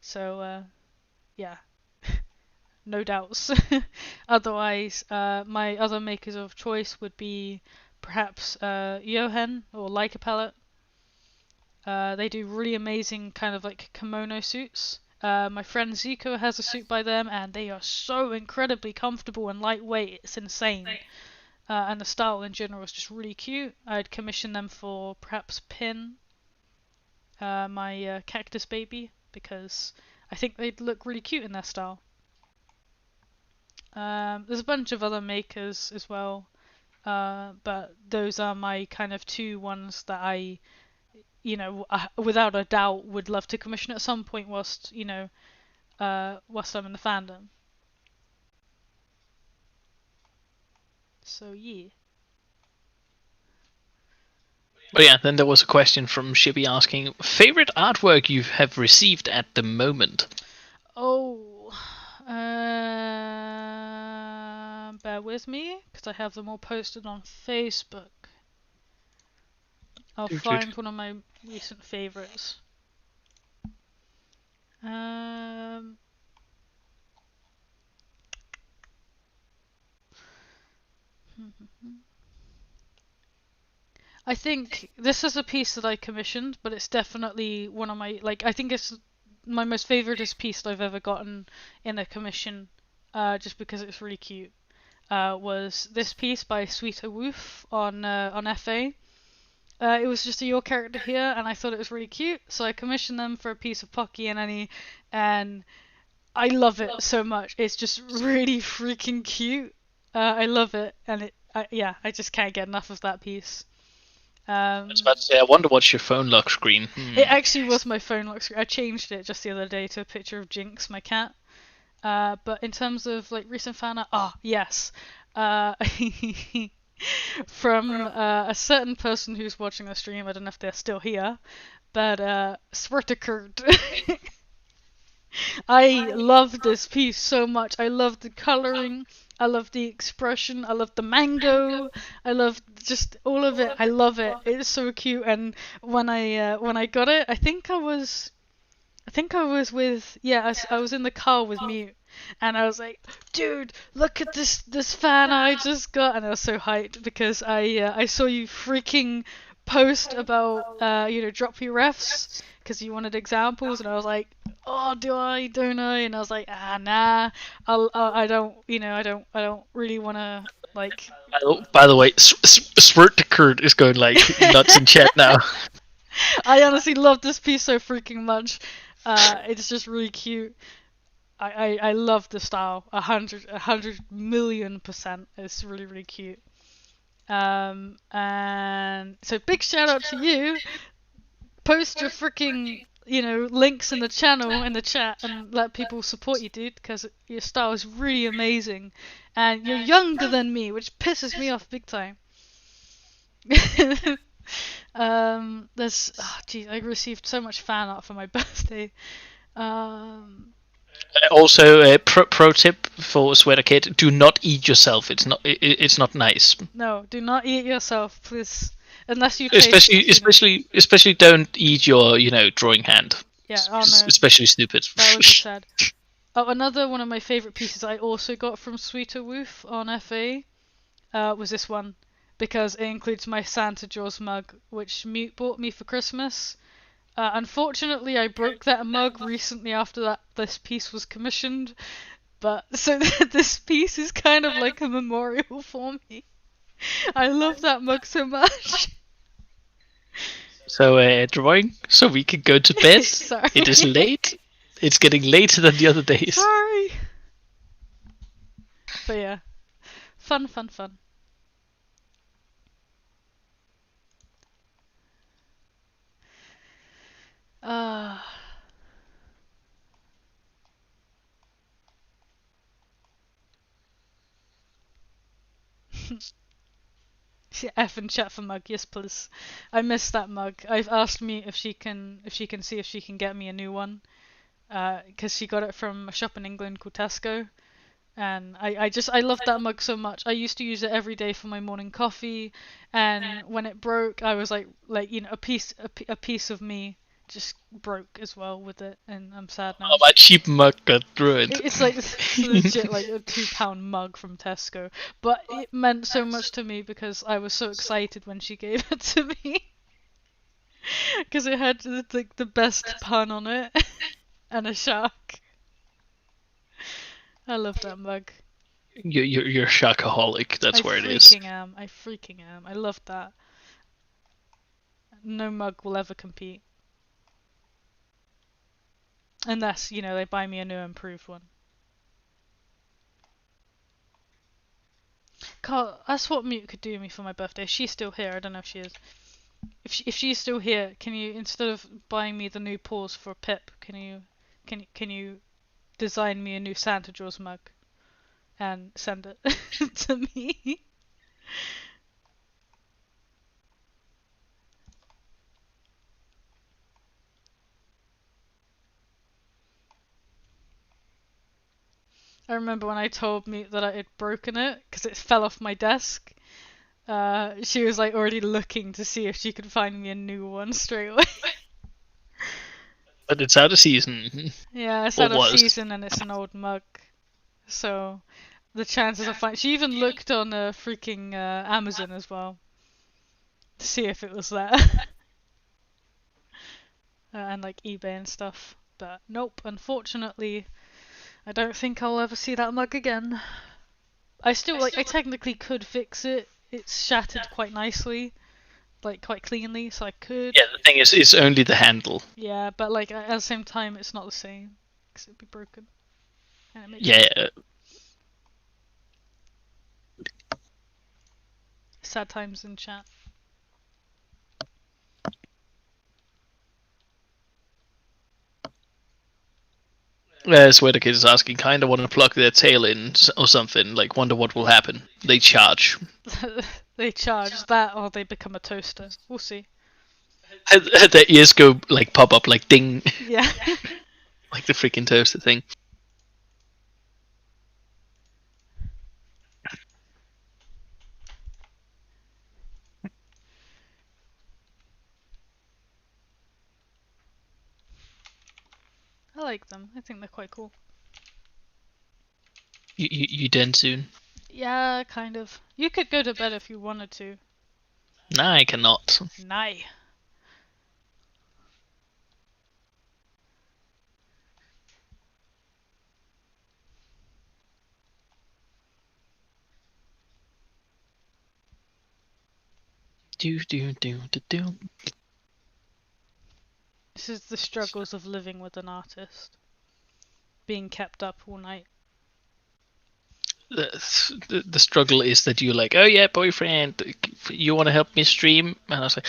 So yeah. No doubts. Otherwise, my other makers of choice would be perhaps Johan or Leica Palette. They do really amazing kind of like kimono suits. My friend Zico has a suit by them, and they are so incredibly comfortable and lightweight. It's insane. And the style in general is just really cute. I'd commission them for perhaps Pin, my cactus baby, because I think they'd look really cute in their style. There's a bunch of other makers as well, but those are my kind of two ones that I, without a doubt would love to commission at some point whilst I'm in the fandom. So yeah. But yeah, then there was a question from Shippy asking, favorite artwork you have received at the moment? Oh, bear with me because I have them all posted on Facebook. I'll find one of my recent favorites. I think this is a piece that I commissioned, but it's definitely one of my I think it's my most favoritist piece that I've ever gotten in a commission, just because it's really cute. Was this piece by Sweeter Woof on FA. It was just a your character here, and I thought it was really cute, so I commissioned them for a piece of Pocky and Annie, and I love it so much. It's just really freaking cute. I love it, and I just can't get enough of that piece. I was about to say, I wonder what's your phone lock screen. It actually was my phone lock screen. I changed it just the other day to a picture of Jinx, my cat. But in terms of like recent fan art, yes. From a certain person who's watching the stream, I don't know if they're still here, but Swertikert. I love this piece so much. I love the coloring. I love the expression. I love the mango. I love just all of it. I love it. It's so cute. And when I got it, I think I was with I was in the car with Mute, and I was like, dude, look at this fan I just got, and I was so hyped because I saw you freaking post about drop your refs because you wanted examples, and I was like, oh, don't I, and I was like, nah, I don't I don't really want to like. By the way, Swertikert is going like nuts in chat now. I honestly love this piece so freaking much. It's just really cute. I love the style. 100 million%. It's really, really cute. And so big shout out to you. Post your freaking, links in the channel, in the chat, and let people support you, dude, because your style is really amazing. And you're younger than me, which pisses me off big time. I received so much fan art for my birthday. Also, pro tip for Sweater Kid: do not eat yourself. It's not nice. No, do not eat yourself, please. Unless you especially don't eat your drawing hand. Yeah, oh no. Especially stupid. That would be sad. Oh, another one of my favorite pieces I also got from Sweeter Woof on FA was this one, because it includes my Santa Jaws mug, which Mute bought me for Christmas. Unfortunately, I broke that mug recently after this piece was commissioned, but so this piece is kind of like a memorial for me. I love that mug so much. So, drawing, so we can go to bed. Sorry. It is late. It's getting later than the other days. Sorry. But yeah, fun. F and chat for mug, yes please. I miss that mug. I've asked me if she can see if she can get me a new one, because she got it from a shop in England called Tesco, and I love that mug so much. I used to use it every day for my morning coffee, and when it broke, I was like a piece of me just broke as well with it, and I'm sad now. Oh, my cheap mug got ruined. It's like legit like a £2 mug from Tesco, but it meant so much to me because I was so excited when she gave it to me, because it had like the best pun on it and a shark. I love that mug. You're a sharkaholic. That's where it is. I freaking am. I love that. No mug will ever compete. Unless, they buy me a new improved one. Carl, that's what Mute could do me for my birthday. She's still here. I don't know if she is. If she's still here, can you, instead of buying me the new paws for Pip, can you design me a new Santa Jaws mug and send it to me? I remember when I told Mute that I had broken it because it fell off my desk. She was like already looking to see if she could find me a new one straight away. But it's out of season. Yeah, it's out of season and it's an old mug. So the chances of finding... She even looked on freaking Amazon as well to see if it was there. And like eBay and stuff. But nope, unfortunately, I don't think I'll ever see that mug again. I technically could fix it. It's shattered quite nicely, like quite cleanly, so I could. Yeah, the thing is, it's only the handle. Yeah, but like at the same time, it's not the same because it'd be broken. And it makes Yeah. sad times in chat. Swear the kid is asking, kinda want to plug their tail in or something. Like, wonder what will happen. They charge. They charge that, or they become a toaster. We'll see. Their ears go like pop up like ding, Yeah. like the freaking toaster thing. I like them. I think they're quite cool. You done soon? Yeah, kind of. You could go to bed if you wanted to. Nah, I cannot. Nay. Do. This is the struggles of living with an artist. Being kept up all night. The struggle is that you're like, oh yeah, boyfriend, you want to help me stream? And I was like,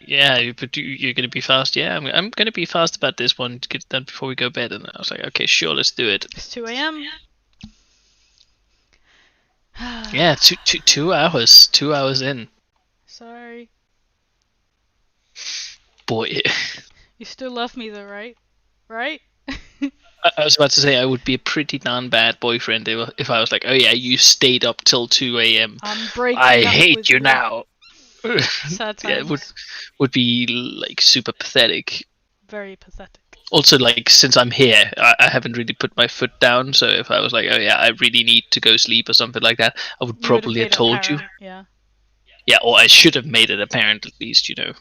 yeah, but you're gonna be fast. Yeah, I'm gonna be fast about this one to get it done before we go bed. And I was like, okay, sure, let's do it. It's 2 a.m. Yeah, 2 hours. 2 hours in. Sorry. Boy. You still love me though, right? Right? I was about to say I would be a pretty darn bad boyfriend if I was like, oh yeah, you stayed up till 2 a.m. I'm breaking I up hate with you now. Sad times. Yeah, it would be like super pathetic. Very pathetic. Also, like, since I'm here, I haven't really put my foot down. So if I was like, oh yeah, I really need to go sleep or something like that, I would probably have told you. Yeah. Yeah, or I should have made it apparent at least, you know.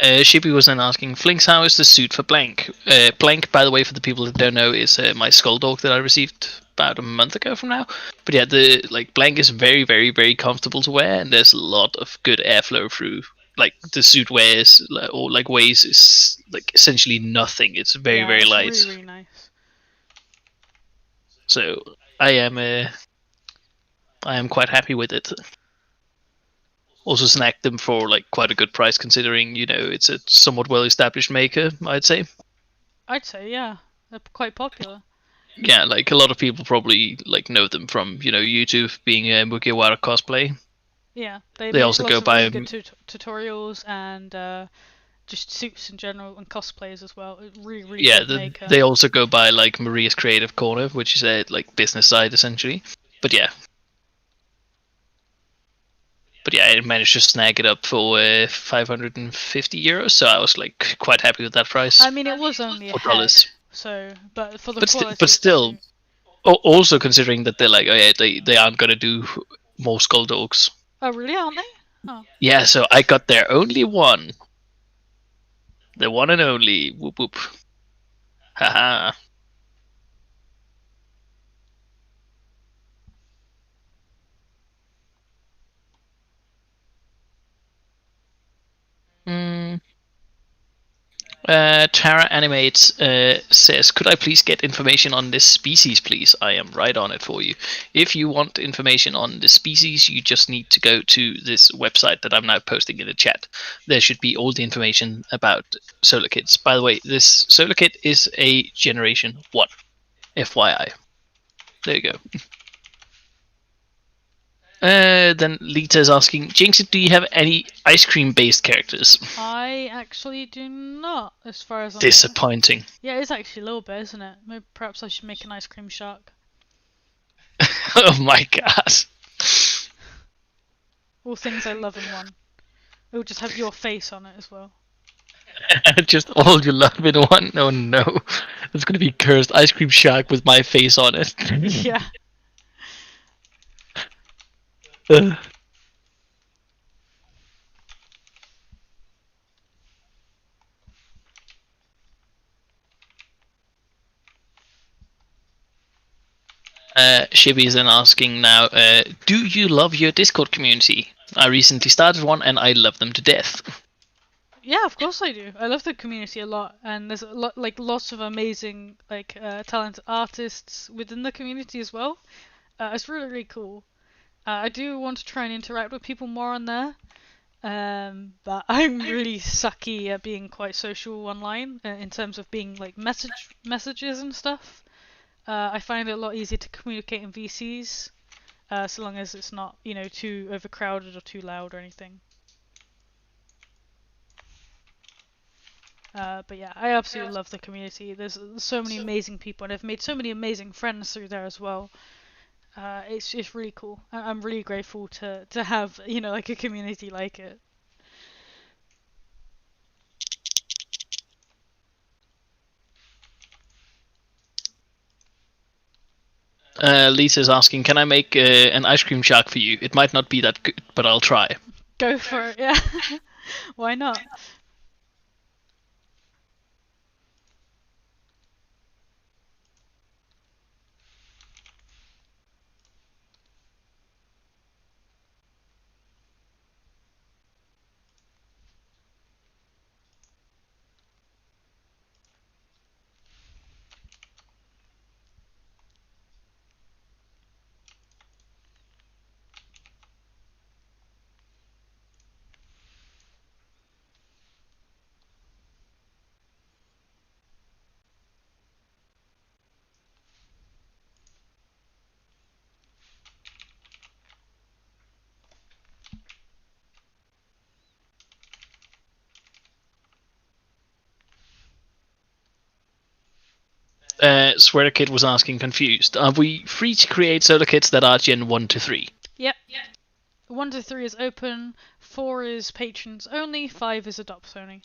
Shippy was then asking, Flinks, how is the suit for Blank? Blank, by the way, for the people that don't know, is my skull dog that I received about a month ago from now. But yeah, the Blank is very, very, very comfortable to wear, and there's a lot of good airflow through. Like the suit weighs is like essentially nothing. It's very, very light. Really, really nice. So I am quite happy with it. Also snagged them for like quite a good price considering, you know, it's a somewhat well established maker, I'd say. I'd say, yeah. They're quite popular. Yeah, like a lot of people probably like know them from, you know, YouTube being a Mugiwara cosplay. Yeah, they also go by really good tutorials and just suits in general and cosplays as well. Really, really good maker. They also go by like Maria's Creative Corner, which is a like business side essentially. But yeah, I managed to snag it up for 550 euros, so I was like quite happy with that price. I mean, it was only a head, so but for the quality. But still, also considering that they're like, oh yeah, they aren't gonna do more skull dogs. Oh really? Aren't they? Oh. Yeah, so I got their only one, the one and only. Whoop whoop. Haha. Tara Animates says, could I please get information on this species, please? I am right on it for you. If you want information on the species, you just need to go to this website that I'm now posting in the chat. There should be all the information about Solar Kits. By the way, this Solar Kit is a Generation 1. FYI. There you go. Then Lita's asking, Jinx, do you have any ice cream based characters? I actually do not, as far as I'm disappointing. Aware. Yeah, it's actually a little bit, isn't it? Maybe perhaps I should make an ice cream shark. Oh my god. All things I love in one. It will just have your face on it as well. Just all you love in one? Oh no. It's gonna be cursed ice cream shark with my face on it. Yeah. Shippy is then asking now, do you love your Discord community? I recently started one and I love them to death. Yeah, of course I do. I love the community a lot, and there's lots of amazing talented artists within the community as well. It's really really cool. I do want to try and interact with people more on there, but I'm really sucky at being quite social online in terms of being like messages and stuff. I find it a lot easier to communicate in VCs, so long as it's not too overcrowded or too loud or anything. But yeah, I absolutely love the community. There's so many amazing people, and I've made so many amazing friends through there as well. It's really cool. I'm really grateful to have like a community like it. Lisa's asking, can I make an ice cream shark for you? It might not be that good, but I'll try. Go for it, yeah. Why not? Sweater Kid was asking, confused. Are we free to create solo kits that are Gen 1 to 3? Yep. 1 to 3 is open, 4 is patrons only, 5 is adopts only.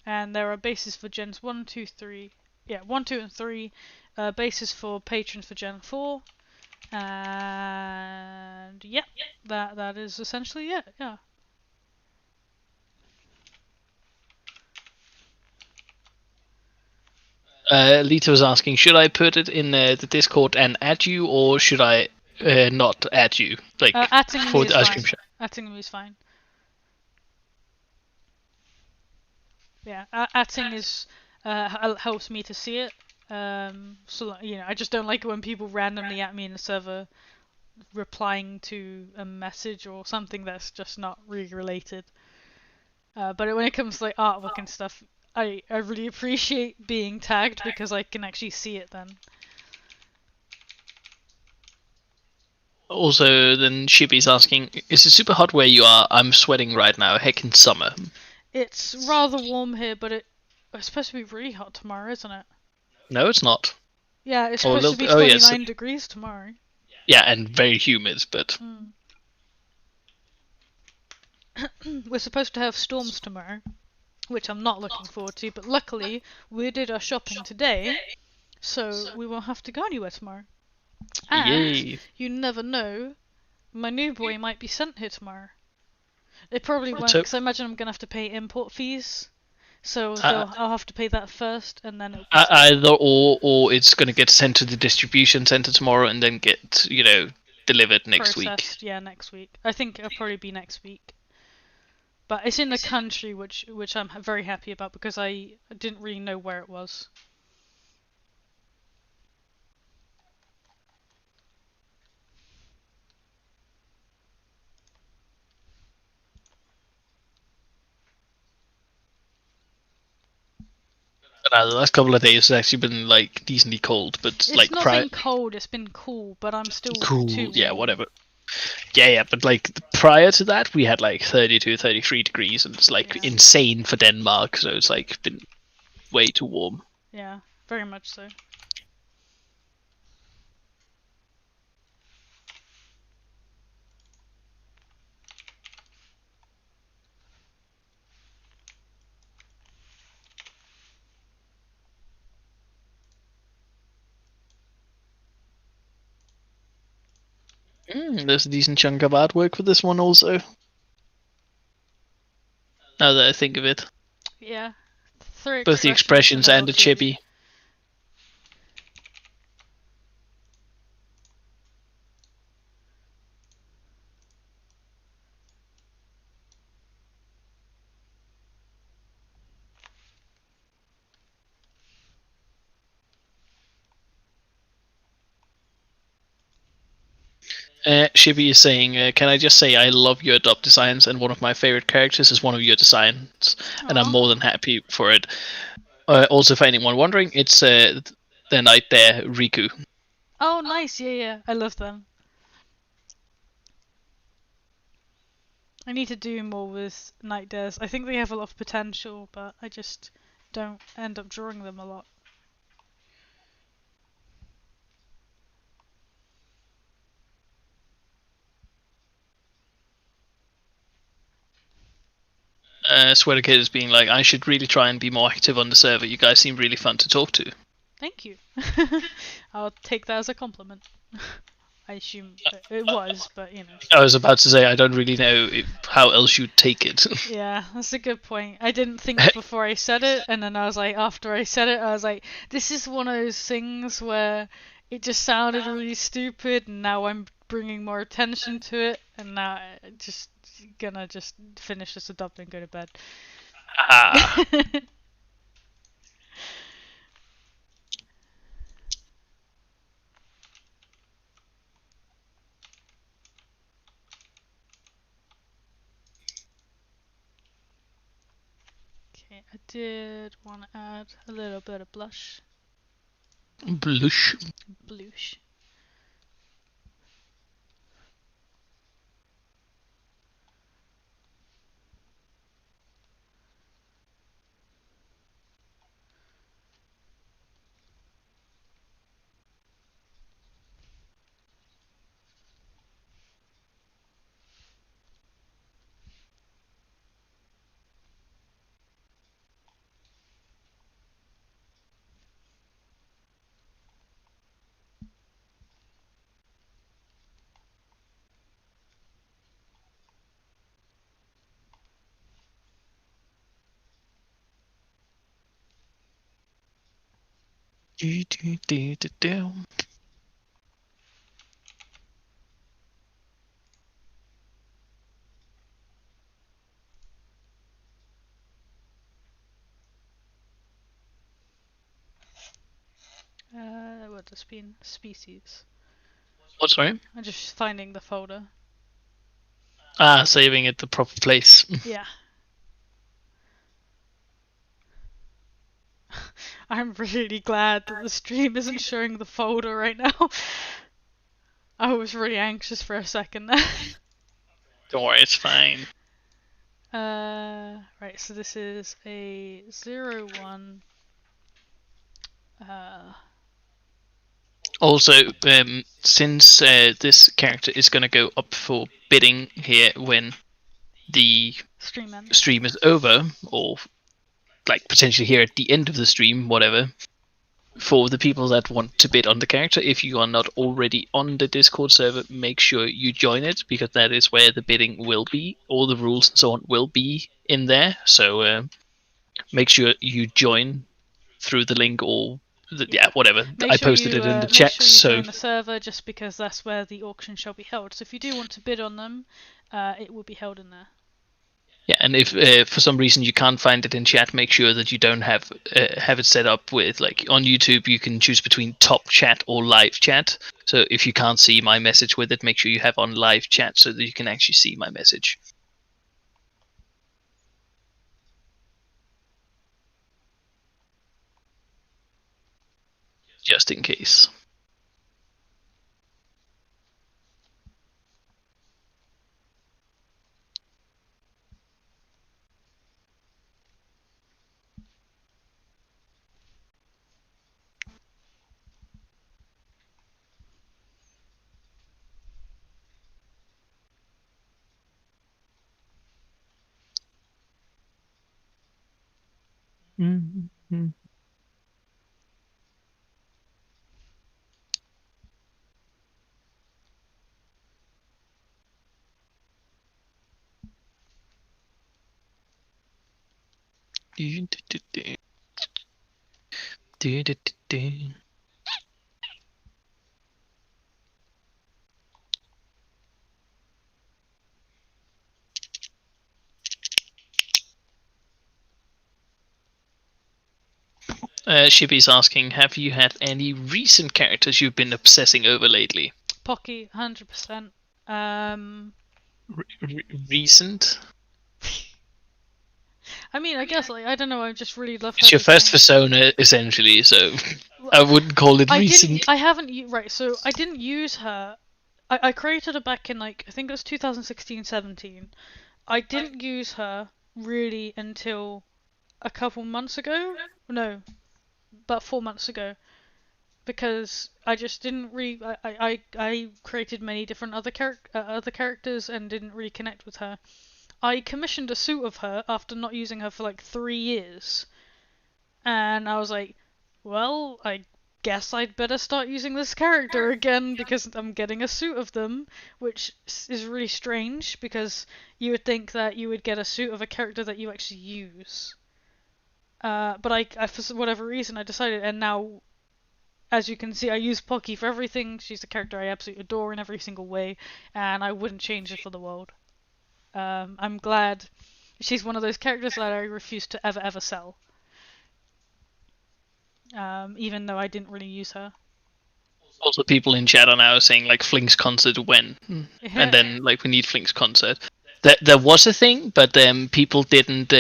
And there are bases for Gens 1, 2, 3. Yeah, 1, 2, and 3. Bases for patrons for Gen 4. And yeah, that is essentially it. Yeah. Lita was asking, should I put it in the Discord and add you, or should I not add you? Like, for the ice cream shop. Atting me is fine. Yeah, atting is helps me to see it. So I just don't like it when people randomly at me in the server replying to a message or something that's just not really related. But when it comes to like artwork and stuff, I really appreciate being tagged because I can actually see it then. Also, then Shippy's asking, is it super hot where you are? I'm sweating right now, heck in summer. It's rather warm here, but it's supposed to be really hot tomorrow, isn't it? No, it's not. Yeah, it's supposed to be 29 degrees tomorrow. Yeah, and very humid, but... We're supposed to have storms tomorrow, which I'm not looking forward to, but luckily we did our shopping today, so we won't have to go anywhere tomorrow. And Yay. You never know, my new boy might be sent here tomorrow. It probably won't, because I imagine I'm going to have to pay import fees. So I'll have to pay that first, and then either or it's going to get sent to the distribution center tomorrow and then get delivered next week. Yeah, next week. I think it'll probably be next week. But it's in the country, which I'm very happy about because I didn't really know where it was. The last couple of days has actually been like decently cold, but it's like not been cold. It's been cool, but I'm still cool. Too warm. Yeah, whatever. Yeah, but like prior to that, we had like 32, 33 degrees, and it's like insane for Denmark. So it's like been way too warm. Yeah, very much so. There's a decent chunk of artwork for this one also. Now that I think of it. Yeah. Both the expressions and the chibi. Shippy is saying, can I just say I love your dub designs, and one of my favorite characters is one of your designs, and I'm Aw. more than happy for it. Also, for anyone wondering, it's the knight there, Riku. Oh, nice. Yeah. I love them. I need to do more with Night Dares. I think they have a lot of potential, but I just don't end up drawing them a lot. Sweater Kid is being like, I should really try and be more active on the server. You guys seem really fun to talk to. Thank you. I'll take that as a compliment. I assume it was, but you know. I was about to say, I don't really know how else you'd take it. Yeah, that's a good point. I didn't think before I said it, and then I was like, after I said it, I was like, this is one of those things where it just sounded really stupid, and now I'm bringing more attention to it, and now I'm just gonna just finish this up and go to bed. Ah. Okay, I did want to add a little bit of blush. Blush. Blush. What does mean? Species. What, sorry? I'm just finding the folder. Ah, saving it the proper place. Yeah. I'm really glad that the stream isn't showing the folder right now. I was really anxious for a second there. Don't worry, it's fine. Right, so this is a 01. Also, since this character is going to go up for bidding here when the stream is over, or like potentially here at the end of the stream, whatever, for the people that want to bid on the character, if you are not already on the Discord server, make sure you join it, because that is where the bidding will be. All the rules and so on will be in there, so make sure you join through the link or whatever. I posted it in the chat. Make sure you join the server, just because that's where the auction shall be held. So if you do want to bid on them, it will be held in there. Yeah, and if for some reason you can't find it in chat, make sure that you don't have it set up with, like, on YouTube you can choose between top chat or live chat. So if you can't see my message with it, make sure you have on live chat so that you can actually see my message. Just in case. Mm-hmm. Shippy's asking, have you had any recent characters you've been obsessing over lately? Pocky, 100%. Recent? I mean, I guess, like, I don't know, I just really love her It's your first design. persona, essentially, so I wouldn't call it recent. I haven't, right, so I didn't use her. I created her back in, like, I think it was 2016-17. I didn't use her really until a couple months ago. No, about 4 months ago. Because I just didn't really. I created many different other characters and didn't really connect with her. I commissioned a suit of her after not using her for like 3 years, and I was like, well, I guess I'd better start using this character again because I'm getting a suit of them, which is really strange because you would think that you would get a suit of a character that you actually use. But I for whatever reason I decided, and now as you can see, I use Pocky for everything. She's a character I absolutely adore in every single way, and I wouldn't change it for the world. I'm glad she's one of those characters that I refuse to ever sell. Even though I didn't really use her. Also, people in chat are now saying like Flink's concert when, and then like we need Flink's concert. There was a thing, but people didn't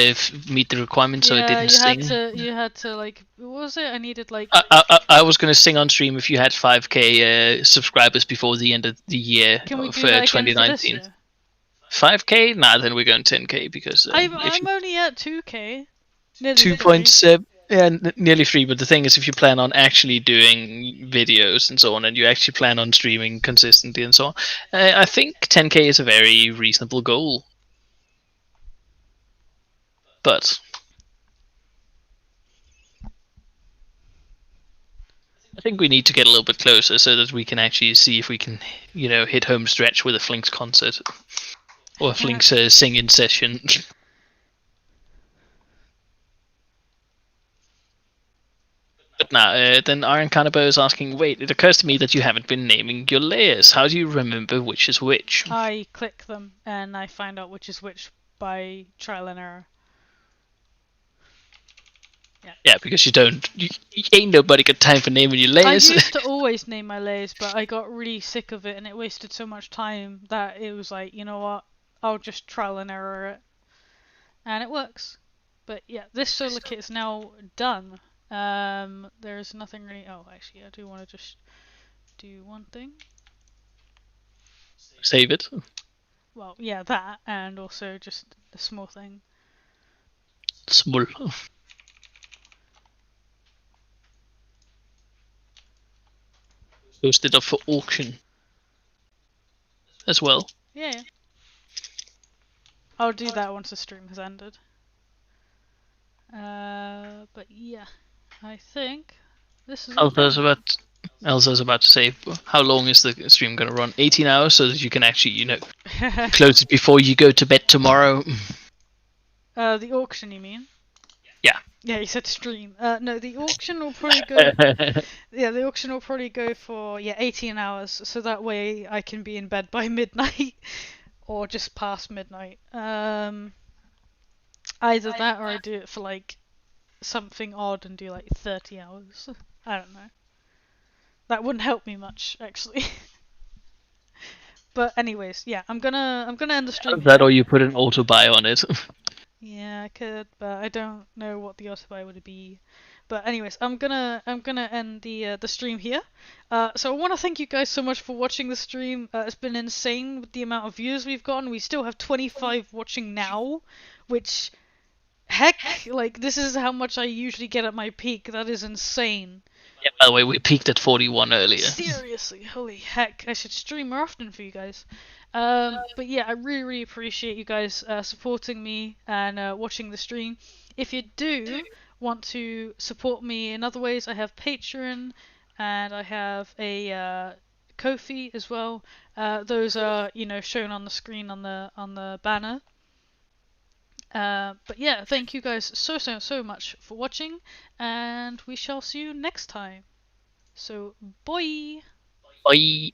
meet the requirements, so it didn't sing. You had to like, what was it? I needed like. I was gonna sing on stream if you had 5k subscribers before the end of the year Can we of do that 2019. again for this year? 5k? Nah, then we're going 10k because I'm only at 2k. 2.7. Yeah, nearly 3, but the thing is, if you plan on actually doing videos and so on, and you actually plan on streaming consistently and so on, I think 10k is a very reasonable goal. But I think we need to get a little bit closer so that we can actually see if we can, hit home stretch with a Flink's concert. Or a Flink's singing session. But now, then Iron Cannibal is asking, wait, it occurs to me that you haven't been naming your layers. How do you remember which is which? I click them and I find out which is which by trial and error. Yeah, because you ain't nobody got time for naming your layers. I used to always name my layers, but I got really sick of it and it wasted so much time that it was like, you know what, I'll just trial and error it. And it works. But yeah, this solar kit is now done. There's nothing really. Oh, actually, I do want to just do one thing. Save it. Well, yeah, that, and also just the small thing. Small. Posted up for auction as well. Yeah. I'll do that once the stream has ended. But yeah, I think this is. Elsa's about to say, how long is the stream going to run? 18 hours, so that you can actually, close it before you go to bed tomorrow. The auction, you mean? Yeah. Yeah, you said stream. No, the auction will probably go. Yeah, the auction will probably go for 18 hours, so that way I can be in bed by midnight, or just past midnight. Either that, or I do it for like something odd and do like 30 hours. I don't know. That wouldn't help me much, actually. But anyways, yeah, I'm gonna end the stream. That, or you put an auto buy on it. Yeah, I could, but I don't know what the auto buy would be. But anyways, I'm gonna end the stream here. So I want to thank you guys so much for watching the stream. It's been insane with the amount of views we've gotten. We still have 25 watching now, which, heck, like this is how much I usually get at my peak. That is insane. Yeah, by the way, we peaked at 41 earlier. Seriously, holy heck! I should stream more often for you guys. But yeah, I really appreciate you guys supporting me and watching the stream. If you do want to support me in other ways, I have Patreon and I have a Ko-fi as well. Those are shown on the screen on the banner. But yeah, thank you guys so much for watching, and we shall see you next time. So, bye! Bye!